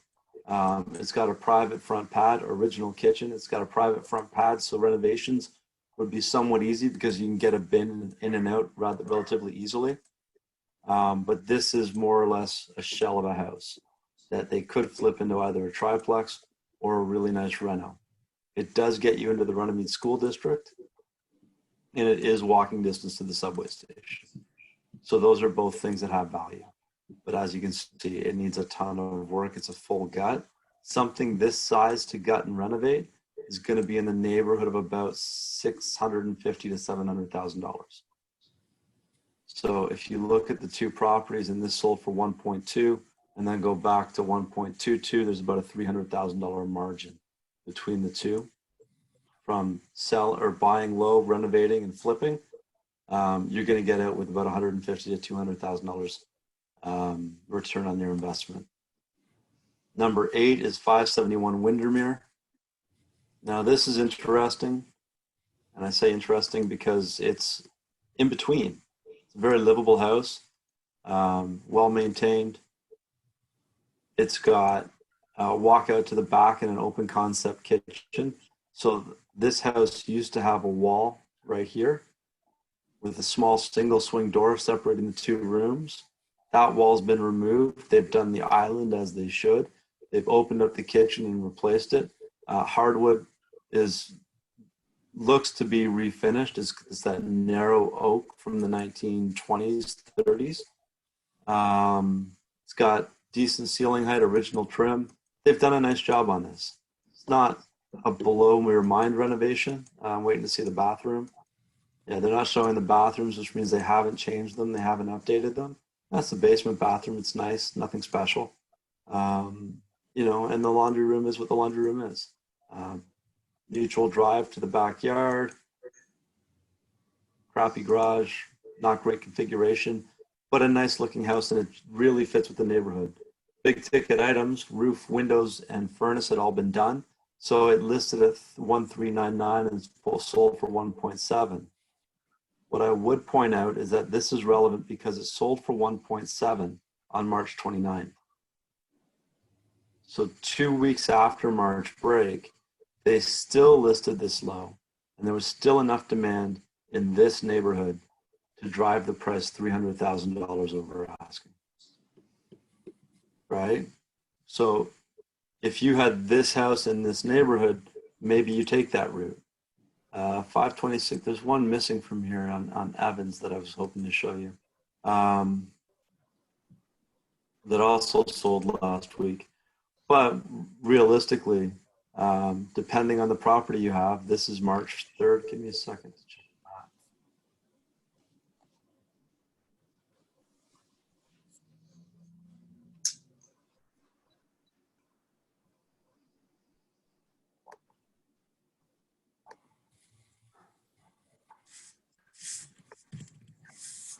It's got a private front pad, original kitchen. It's got a private front pad, so renovations would be somewhat easy because you can get a bin in and out relatively easily. But this is more or less a shell of a house that they could flip into either a triplex or a really nice reno. It does get you into the Runnymede School District, and it is walking distance to the subway station. So those are both things that have value. But as you can see, it needs a ton of work. It's a full gut. Something this size to gut and renovate is going to be in the neighborhood of about $650,000 to $700,000. So if you look at the 2 properties, and this sold for 1.2, and then go back to 1.22, there's about a $300,000 margin between the two, from sell or buying low, renovating and flipping. You're going to get out with about $150,000 to $200,000 return on your investment. Number 8 is 571 Windermere. Now this is interesting, and I say interesting because it's in between. It's a very livable house, well maintained. It's got a walkout to the back and an open concept kitchen. So this house used to have a wall right here with a small single swing door separating the 2 rooms. That wall's been removed. They've done the island as they should. They've opened up the kitchen and replaced it. Hardwood looks to be refinished. It's that narrow oak from the 1920s, 30s. It's got decent ceiling height, original trim. They've done a nice job on this. It's not a below your mind renovation. I'm waiting to see the bathroom. Yeah, they're not showing the bathrooms, which means they haven't changed them. They haven't updated them. That's the basement bathroom. It's nice, nothing special. You know, and the laundry room is what the laundry room is. Neutral drive to the backyard, crappy garage, not great configuration, but a nice looking house, and it really fits with the neighborhood. Big ticket items, roof, windows, and furnace had all been done. So it listed at 1,399 and it's sold for 1.7. What I would point out is that this is relevant because it sold for 1.7 on March 29th. So 2 weeks after March break, they still listed this low, and there was still enough demand in this neighborhood to drive the price $300,000 over asking. Right? So if you had this house in this neighborhood, maybe you take that route. 526, there's one missing from here on Evans that I was hoping to show you. That also sold last week. But realistically, depending on the property you have, this is March 3rd. Give me a second to check that.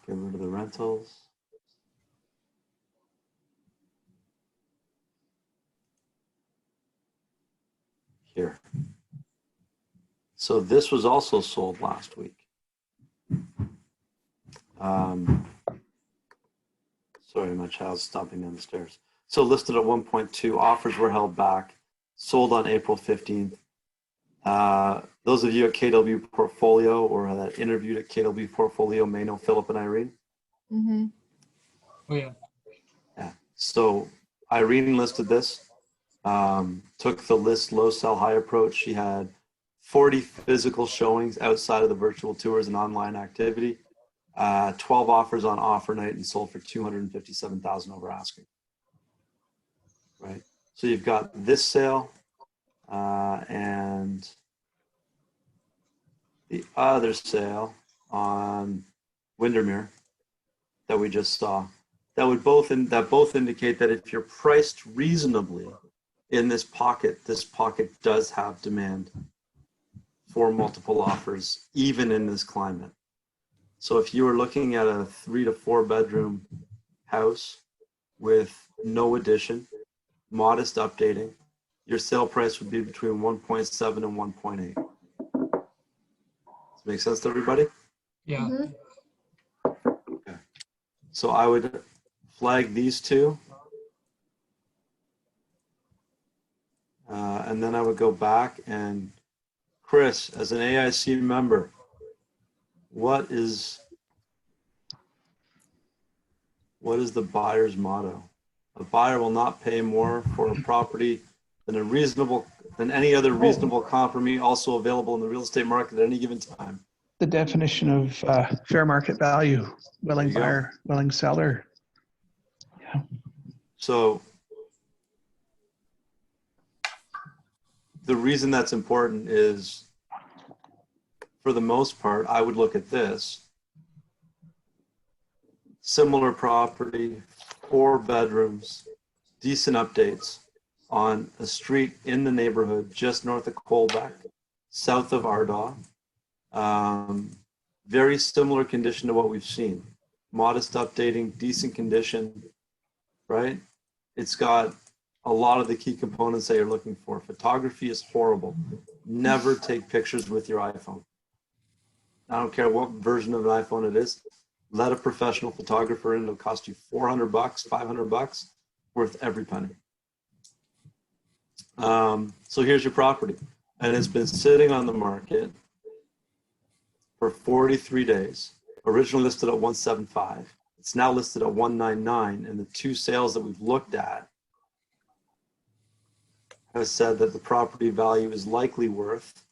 Get rid of the rentals. Here. So this was also sold last week. Sorry, my child's stomping down the stairs. So listed at 1.2, offers were held back, sold on April 15th. Those of you at KW Portfolio or that interviewed at KW Portfolio may know Philip and Irene. Mm-hmm. Oh yeah. Yeah. So Irene listed this, took the list low sell high approach. She had 40 physical showings outside of the virtual tours and online activity, 12 offers on offer night, and sold for 257,000 over asking. Right. So you've got this sale and the other sale on Windermere that we just saw. That would both indicate that if you're priced reasonably in this pocket does have demand for multiple offers, even in this climate. So if you were looking at a 3 to 4 bedroom house with no addition, modest updating, your sale price would be between 1.7 and 1.8. Does it make sense to everybody? Yeah. Mm-hmm. Okay. So I would flag these two. And then I would go back and Chris, as an AIC member, what is the buyer's motto? A buyer will not pay more for a property than any other reasonable compromise also available in the real estate market at any given time. The definition of fair market value, willing There you go. buyer, willing seller. Yeah. So the reason that's important is, for the most part, I would look at this. Similar property, 4 bedrooms, decent updates on a street in the neighborhood just north of Colbeck, south of Ardagh. Very similar condition to what we've seen. Modest updating, decent condition, right? It's got a lot of the key components that you're looking for. Photography is horrible. Never take pictures with your iPhone. I don't care what version of an iPhone it is. Let a professional photographer in. It'll cost you $400, $500, worth every penny. So here's your property. And it's been sitting on the market for 43 days. Originally listed at 175. It's now listed at 199. And the 2 sales that we've looked at have said that the property value is likely worth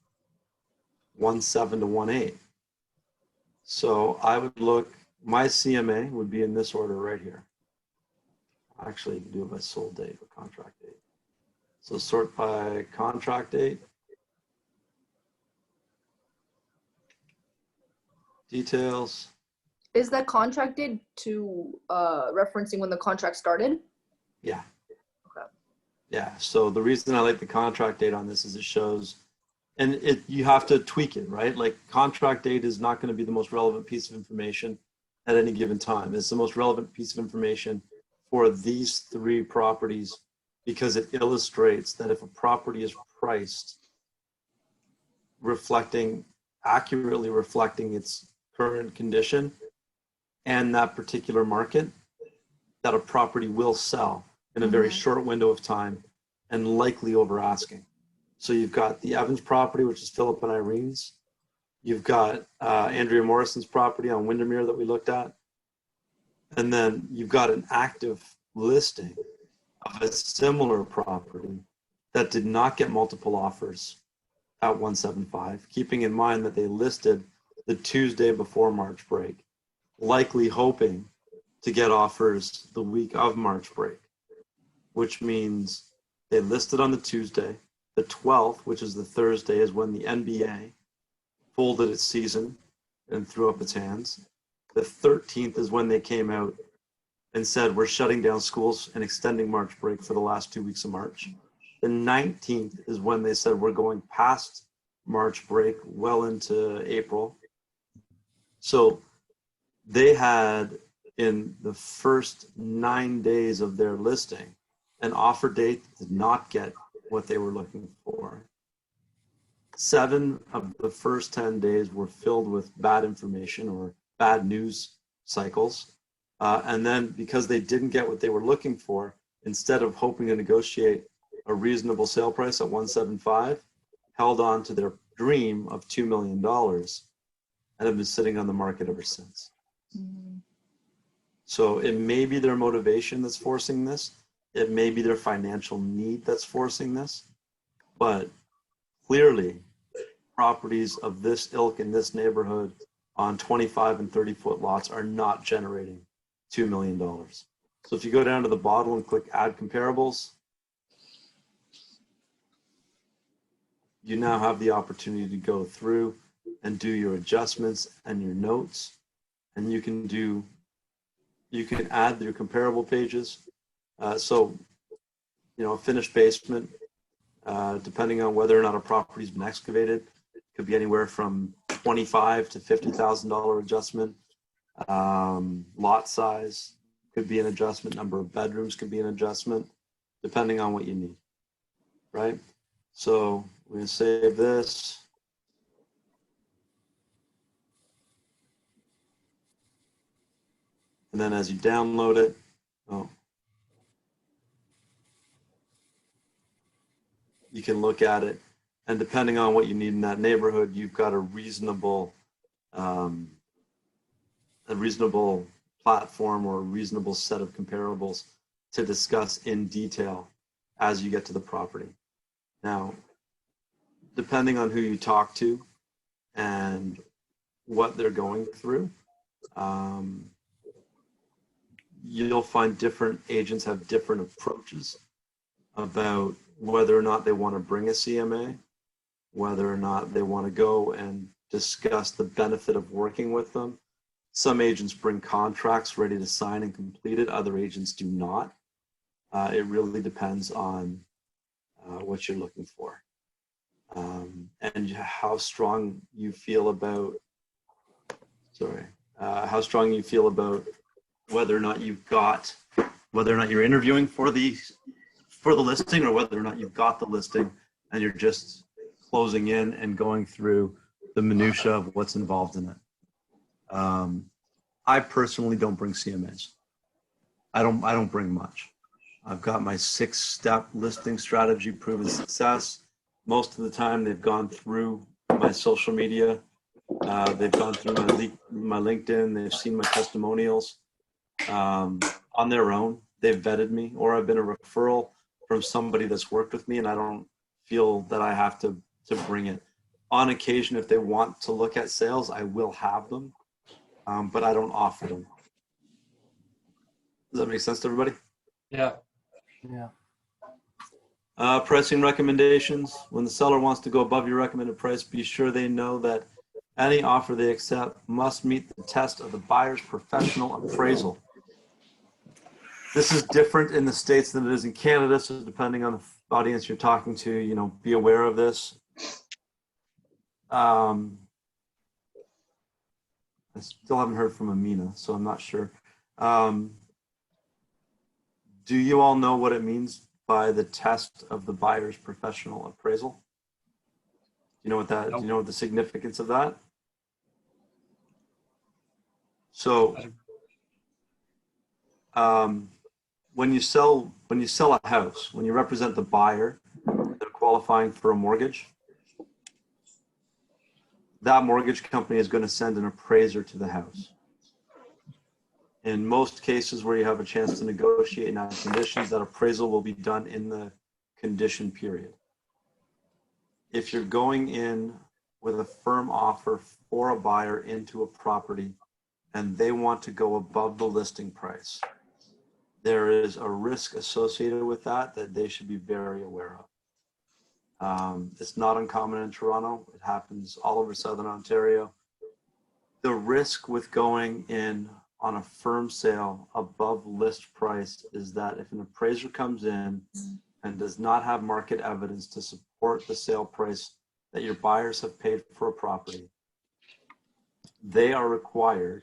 1.7 to 1.8. So I would look, my CMA would be in this order right here. Actually, you can do it by sold date or contract date. So sort by contract date. Details. Is that contract date to referencing when the contract started? Yeah. Okay. Yeah. So the reason I like the contract date on this is it shows, and you have to tweak it, right? Like contract date is not going to be the most relevant piece of information at any given time. It's the most relevant piece of information for these 3 properties because it illustrates that if a property is priced accurately reflecting its current condition and that particular market, that a property will sell in a very short window of time and likely over asking. So you've got the Evans property, which is Philip and Irene's. You've got Andrea Morrison's property on Windermere that we looked at. And then you've got an active listing of a similar property that did not get multiple offers at 175, keeping in mind that they listed the Tuesday before March break, likely hoping to get offers the week of March break, which means they listed on the Tuesday. The 12th, which is the Thursday, is when the NBA folded its season and threw up its hands. The 13th is when they came out and said, we're shutting down schools and extending March break for the last 2 weeks of March. The 19th is when they said, we're going past March break well into April. So they had, in the first 9 days of their listing, an offer date that did not get what they were looking for. 7 of the first 10 days were filled with bad information or bad news cycles. And then because they didn't get what they were looking for, instead of hoping to negotiate a reasonable sale price at 175, held on to their dream of $2 million and have been sitting on the market ever since. So it may be their motivation that's forcing this. It may be their financial need that's forcing this. But clearly, properties of this ilk in this neighborhood on 25 and 30-foot lots are not generating $2 million. So if you go down to the bottom and click add comparables, you now have the opportunity to go through and do your adjustments and your notes, and you can add your comparable pages. So, you know, a finished basement, depending on whether or not a property's been excavated, could be anywhere from $25,000 to $50,000 adjustment. Lot size could be an adjustment. Number of bedrooms could be an adjustment, depending on what you need, right? So we're going to save this. And then as you download it, you can look at it. And depending on what you need in that neighborhood, you've got a reasonable platform or a reasonable set of comparables to discuss in detail as you get to the property. Now, depending on who you talk to and what they're going through, you'll find different agents have different approaches about whether or not they want to bring a CMA, whether or not they want to go and discuss the benefit of working with them. Some agents bring contracts ready to sign and completed. Other agents do not. It really depends on what you're looking for and how strong you feel about. How strong you feel about whether or not you're interviewing for the listing, or whether or not you've got the listing and you're just closing in and going through the minutia of what's involved in it. I personally don't bring CMAs. I don't bring much. I've got my 6-step listing strategy proven success. Most of the time they've gone through my social media. They've gone through my LinkedIn. They've seen my testimonials on their own. They've vetted me, or I've been a referral from somebody that's worked with me, and I don't feel that I have to bring it. On occasion, if they want to look at sales, I will have them, but I don't offer them. Does that make sense to everybody? Yeah. Yeah. Pricing recommendations. When the seller wants to go above your recommended price, be sure they know that any offer they accept must meet the test of the buyer's professional appraisal. This is different in the States than it is in Canada, so depending on the audience you're talking to, you know, be aware of this. I still haven't heard from Amina, so I'm not sure. Do you all know what it means by the test of the buyer's professional appraisal? Do you know what that? Do you know what the significance of that? So, when you sell a house, when you represent the buyer, they're qualifying for a mortgage. That mortgage company is going to send an appraiser to the house. In most cases where you have a chance to negotiate and have conditions, that appraisal will be done in the condition period. If you're going in with a firm offer for a buyer into a property and they want to go above the listing price, there is a risk associated with that they should be very aware of. It's not uncommon in Toronto. It happens all over Southern Ontario. The risk with going in on a firm sale above list price is that if an appraiser comes in and does not have market evidence to support the sale price that your buyers have paid for a property, they are required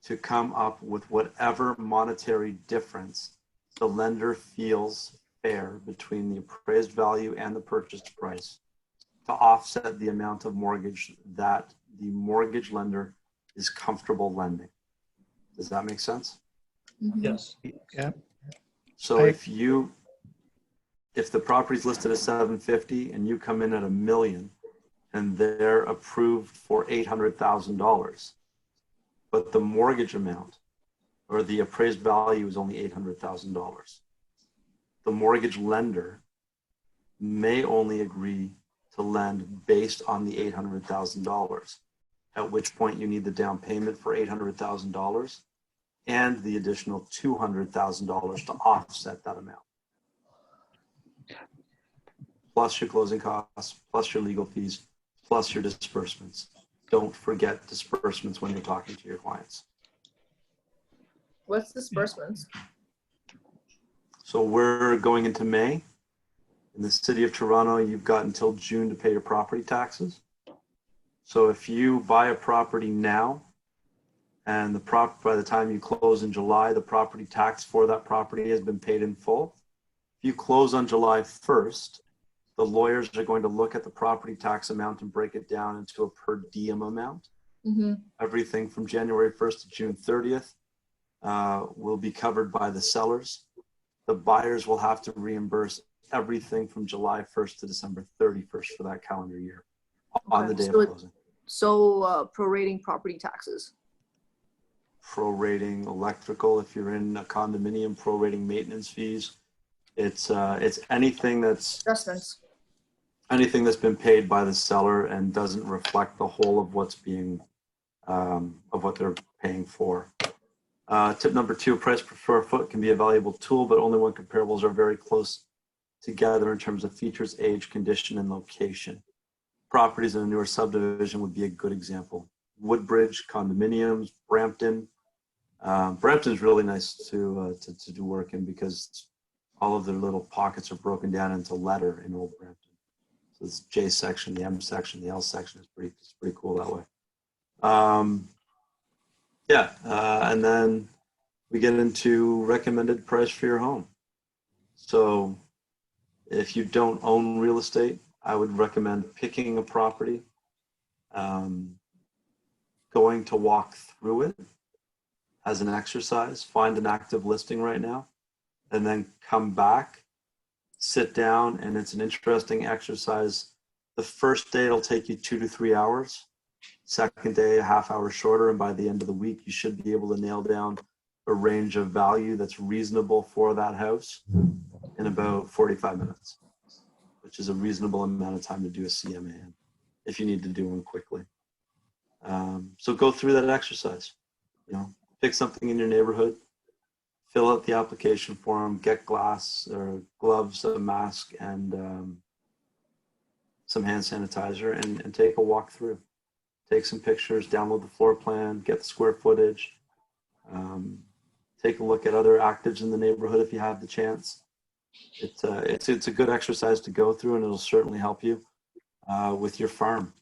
to come up with whatever monetary difference the lender feels fair between the appraised value and the purchase price to offset the amount of mortgage that the mortgage lender is comfortable lending. Does that make sense? Mhm. Yes. Yeah. So I- if the property's listed as 750 and you come in at $1 million and they're approved for $800,000, but the mortgage amount or the appraised value is only $800,000, the mortgage lender may only agree to lend based on the $800,000, at which point you need the down payment for $800,000 and the additional $200,000 to offset that amount, plus your closing costs, plus your legal fees, plus your disbursements. Don't forget disbursements when you're talking to your clients. What's disbursements? So we're going into May. In the city of Toronto, you've got until June to pay your property taxes. So if you buy a property now and by the time you close in July, the property tax for that property has been paid in full. If you close on July 1st, the lawyers are going to look at the property tax amount and break it down into a per diem amount. Mm-hmm. Everything from January 1st to June 30th will be covered by the sellers. The buyers will have to reimburse everything from July 1st to December 31st for that calendar year on the day of closing. So prorating property taxes. Prorating electrical, if you're in a condominium, prorating maintenance fees. It's anything that's Adjustments. anything that's been paid by the seller and doesn't reflect the whole of what's being of what they're paying for. Tip number 2, price per square foot can be a valuable tool, but only when comparables are very close together in terms of features, age, condition, and location. Properties in a newer subdivision would be a good example. Woodbridge, condominiums, Brampton. Brampton's really nice to do work in because all of their little pockets are broken down into letter in Old Brampton. So this J section, the M section, the L section is pretty cool that way. And then we get into recommended price for your home. So if you don't own real estate, I would recommend picking a property, going to walk through it as an exercise, find an active listing right now, and then come back, sit down, and it's an interesting exercise. The first day it'll take you 2 to 3 hours. Second day, a half hour shorter, and by the end of the week, you should be able to nail down a range of value that's reasonable for that house in about 45 minutes, which is a reasonable amount of time to do a CMA in, if you need to do one quickly. So go through that exercise. Pick something in your neighborhood, fill out the application form, get glass or gloves, a mask, and some hand sanitizer, and take a walk through. Take some pictures, download the floor plan, get the square footage, take a look at other actives in the neighborhood if you have the chance. It's a good exercise to go through, and it'll certainly help you with your farm.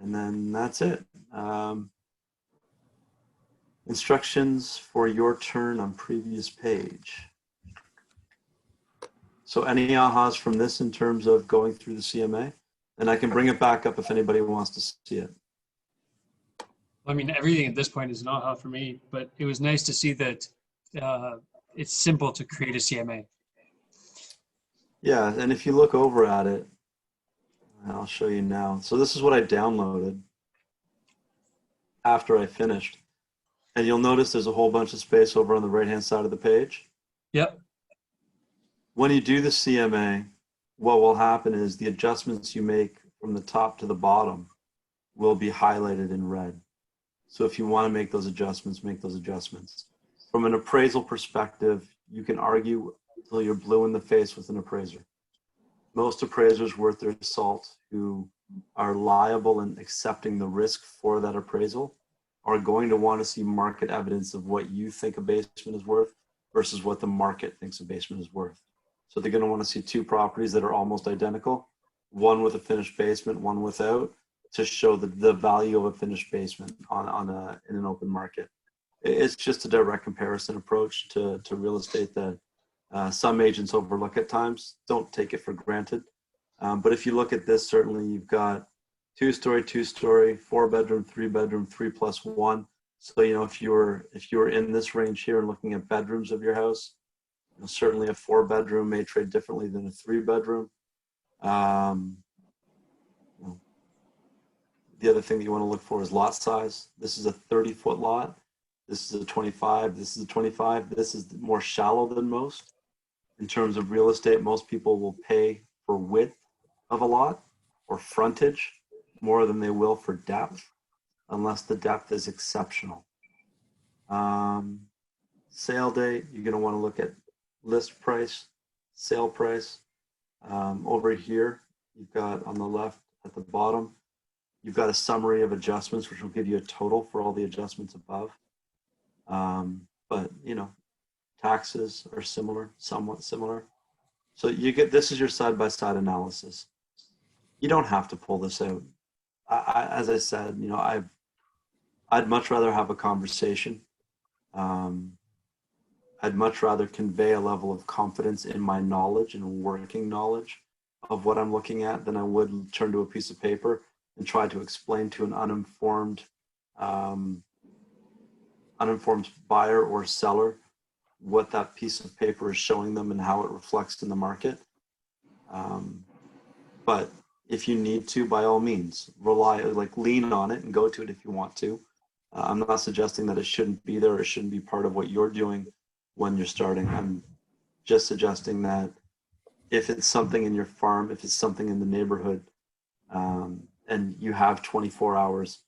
And then that's it. Instructions for your turn on previous page. So any ahas from this in terms of going through the CMA? And I can bring it back up if anybody wants to see it. I mean, everything at this point is an aha for me, but it was nice to see that it's simple to create a CMA. Yeah, and if you look over at it, I'll show you now. So this is what I downloaded after I finished. And you'll notice there's a whole bunch of space over on the right-hand side of the page. Yep. When you do the CMA, what will happen is the adjustments you make from the top to the bottom will be highlighted in red. So if you want to make those adjustments, make those adjustments. From an appraisal perspective, you can argue until you're blue in the face with an appraiser. Most appraisers worth their salt who are liable in accepting the risk for that appraisal are going to want to see market evidence of what you think a basement is worth versus what the market thinks a basement is worth. So they're going to want to see 2 properties that are almost identical, one with a finished basement, one without, to show the value of a finished basement in an open market. It's just a direct comparison approach to real estate that some agents overlook at times. Don't take it for granted. But if you look at this, certainly you've got 2-story, 2-story, 4-bedroom, 3-bedroom, 3+1. So, if you're in this range here and looking at bedrooms of your house, certainly a 4-bedroom may trade differently than a 3-bedroom. The other thing that you want to look for is lot size. This is a 30-foot lot. This is a 25. This is a 25. This is more shallow than most. In terms of real estate, most people will pay for width of a lot or frontage more than they will for depth, unless the depth is exceptional. Sale date, you're going to want to look at list price, sale price. Over here, you've got on the left at the bottom, you've got a summary of adjustments, which will give you a total for all the adjustments above. But, taxes are similar, somewhat similar. So this is your side-by-side analysis. You don't have to pull this out. As I said, I'd much rather have a conversation. I'd much rather convey a level of confidence in my knowledge and working knowledge of what I'm looking at than I would turn to a piece of paper and try to explain to an uninformed buyer or seller what that piece of paper is showing them and how it reflects in the market. But if you need to, by all means, lean on it and go to it if you want to. I'm not suggesting that it shouldn't be there or it shouldn't be part of what you're doing when you're starting. I'm just suggesting that if it's something in your farm, if it's something in the neighborhood, and you have 24 hours,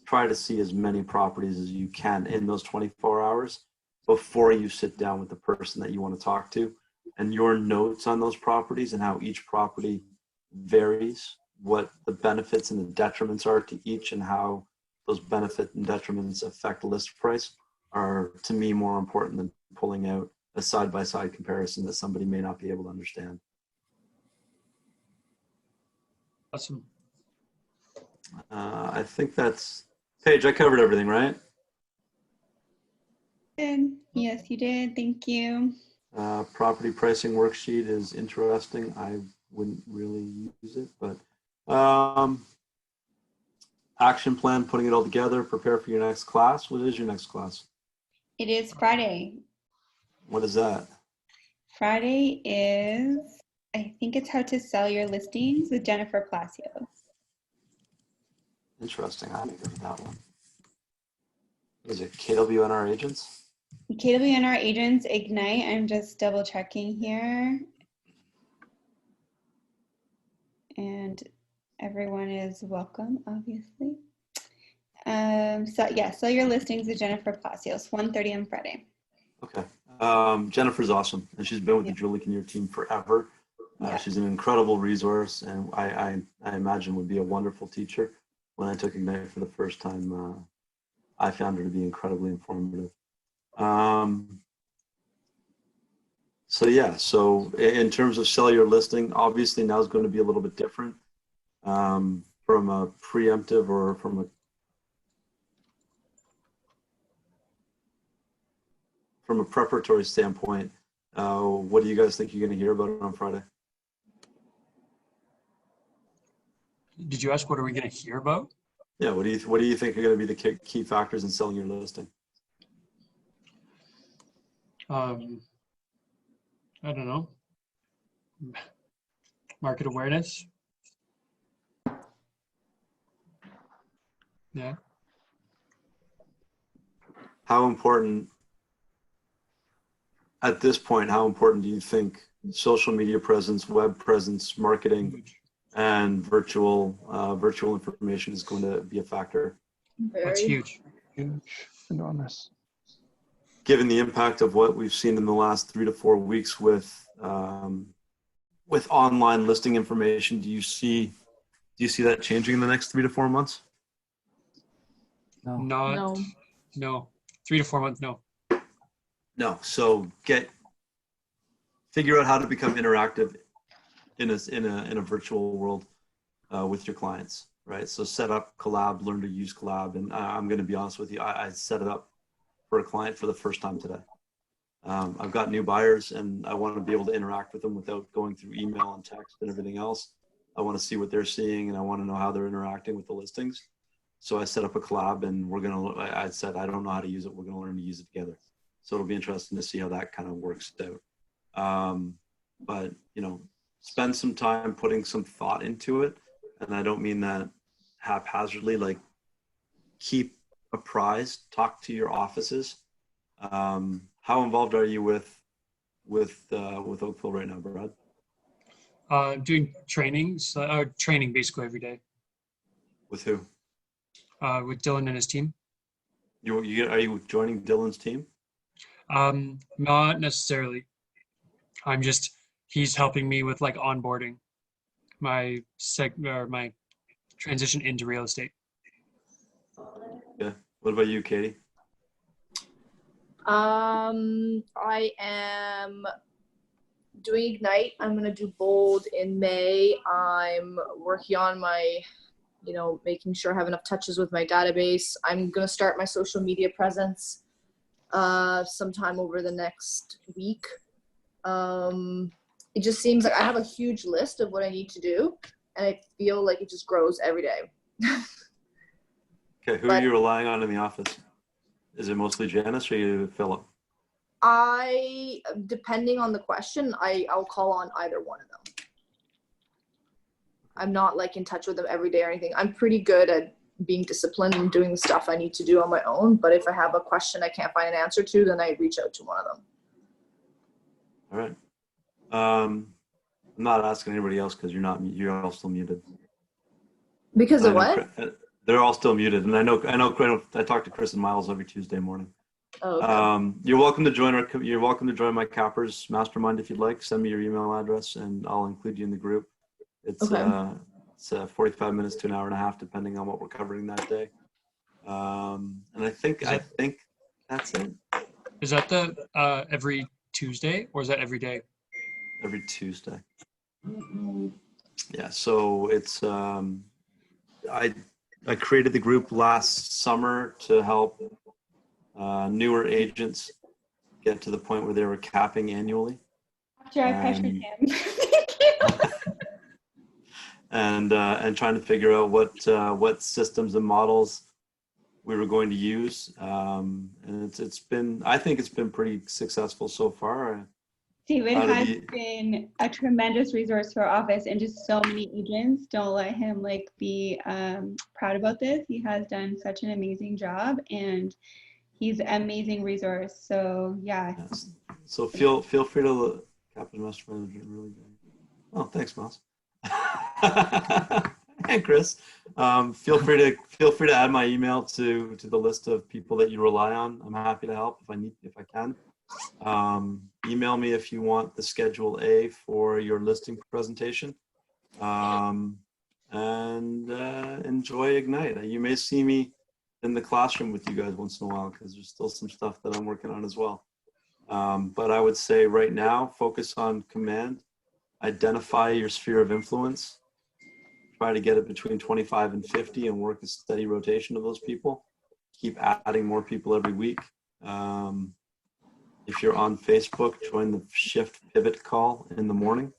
try to see as many properties as you can in those 24 hours before you sit down with the person that you want to talk to. And your notes on those properties and how each property varies, what the benefits and the detriments are to each, and how those benefits and detriments affect list price are, to me, more important than pulling out a side-by-side comparison that somebody may not be able to understand. Awesome. I think that's, Paige, I covered everything, right? Did. Yes, you did. Thank you. Property pricing worksheet is interesting. I wouldn't really use it, but action plan, putting it all together, prepare for your next class. What is your next class? It is Friday. What is that? Friday is, I think it's how to sell your listings with Jennifer Palacios. Interesting. I haven't heard of that one. Is it KWNR agents? KWNR agents Ignite. I'm just double checking here. And everyone is welcome, obviously. Sell your listings with Jennifer Palacios, 1:30 on Friday. Okay. Jennifer's awesome, and she's been with the Julie Kinnear team forever. She's an incredible resource, and I imagine would be a wonderful teacher. When I took Ignite for the first time, I found her to be incredibly informative. So in terms of sell your listing, obviously now is going to be a little bit different from a preemptive or from a preparatory standpoint. What do you guys think you're going to hear about on Friday? Did you ask what are we going to hear about? Yeah, what do you think are going to be the key factors in selling your listing? I don't know. Market awareness. Yeah. How important, at this point, how important do you think social media presence, web presence, marketing, and virtual information is going to be a factor? That's huge. Huge, enormous. Given the impact of what we've seen in the last 3 to 4 weeks with online listing information, do you see that changing in the next 3 to 4 months? No. No. 3 to 4 months, no. No. So figure out how to become interactive in a virtual world with your clients, right? So set up Collab, learn to use Collab, and I'm going to be honest with you, I set it up for a client for the first time today. I've got new buyers, and I want to be able to interact with them without going through email and text and everything else. I want to see what they're seeing, and I want to know how they're interacting with the listings. So I set up a collab, and I said, I don't know how to use it. We're going to learn to use it together. So it'll be interesting to see how that kind of works out. But, you know, spend some time putting some thought into it. And I don't mean that haphazardly, like keep apprised, talk to your offices. How involved are you with Oakville right now, Brad? Doing trainings, training basically every day With who? with Dylan and his team. Are you joining Dylan's team? Not necessarily. He's helping me with like onboarding my my transition into real estate. Yeah. What about you, Katie? I am doing Ignite. I'm going to do Bold in May. I'm working on my, making sure I have enough touches with my database. I'm going to start my social media presence sometime over the next week. It just seems like I have a huge list of what I need to do, and I feel like it just grows every day. Okay, who are you relying on in the office? Is it mostly Janice or you, Philip? Depending on the question, I'll call on either one of them. I'm not like in touch with them every day or anything. I'm pretty good at being disciplined and doing the stuff I need to do on my own. But if I have a question I can't find an answer to, then I reach out to one of them. All right. I'm not asking anybody else because you're all still muted. Because of what? They're all still muted, and I know. I talk to Chris and Miles every Tuesday morning. Oh, okay. You're welcome to join my Cappers Mastermind if you'd like. Send me your email address, and I'll include you in the group. It's Okay. it's 45 minutes to an hour and a half, depending on what we're covering that day. And I think that's it. Is that the every Tuesday or is that every day? Every Tuesday. Yeah. So it's I created the group last summer to help newer agents get to the point where they were capping annually. After I pressured him. and trying to figure out what systems and models we were going to use. And I think it's been pretty successful so far. David has been a tremendous resource for our office, and just so many agents don't let him be proud about this. He has done such an amazing job, and he's an amazing resource. So yeah. Yes. So feel free to Captain Mastermind. Really good. Oh, thanks, Miles. And Chris, feel free to add my email to the list of people that you rely on. I'm happy to help if I can. Email me if you want the Schedule A for your listing presentation, and enjoy Ignite. You may see me in the classroom with you guys once in a while because there's still some stuff that I'm working on as well. But I would say right now, focus on command, identify your sphere of influence, try to get it between 25 and 50 and work a steady rotation of those people. Keep adding more people every week. If you're on Facebook, join the Shift Pivot call in the morning.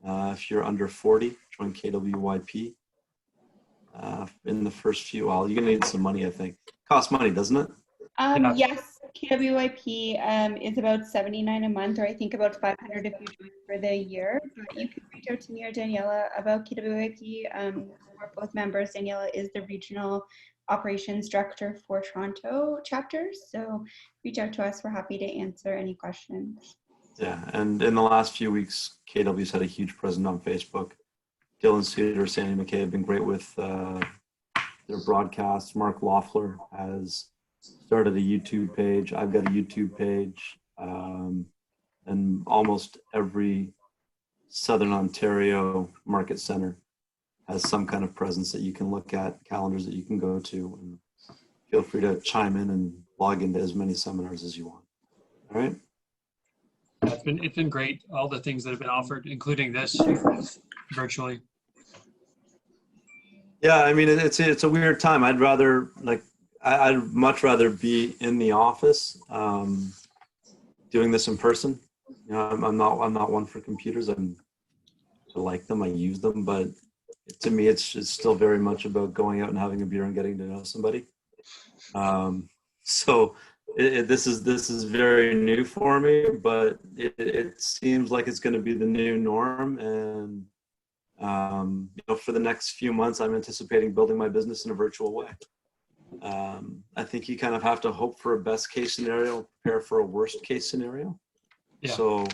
If you're under 40, join KWYP. In the first few, you're going to need some money, I think. Costs money, doesn't it? Yes, KWYP is about $79 a month, or I think about $500 if you join for the year. But you can reach out to me or Daniela about KWYP. We're both members. Daniela is the regional operations director for Toronto chapter. So reach out to us. We're happy to answer any questions. Yeah, and in the last few weeks, KW's had a huge presence on Facebook. Dylan Suter, Sandy McKay have been great with their broadcasts. Mark Loeffler has started a YouTube page. I've got a YouTube page. And almost every Southern Ontario market center has some kind of presence that you can look at, calendars that you can go to, and feel free to chime in and log into as many seminars as you want. All right. It's been great. All the things that have been offered, including this virtually. Yeah, I mean, it's a weird time. I'd much rather be in the office doing this in person. You know, I'm not one for computers. I like them, I use them, but to me, it's still very much about going out and having a beer and getting to know somebody. So this is very new for me, but it seems like it's going to be the new norm. And for the next few months, I'm anticipating building my business in a virtual way. I think you kind of have to hope for a best case scenario, prepare for a worst case scenario. Yeah. So,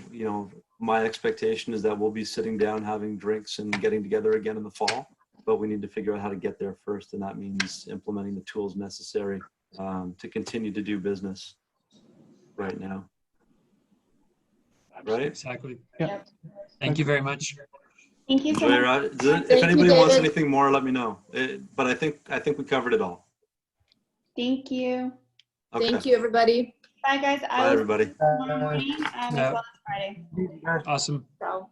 my expectation is that we'll be sitting down, having drinks and getting together again in the fall, but we need to figure out how to get there first. And that means implementing the tools necessary to continue to do business right now. Right? Exactly. Yeah. Thank you very much. Thank you so Enjoy much. your, if you, anybody wants David. anything more, let me know. But I think we covered it all. Thank you. Okay. Thank you, everybody. Bye, guys. I Bye, will everybody. see you tomorrow morning as Yeah. well as Friday. Awesome. Ciao.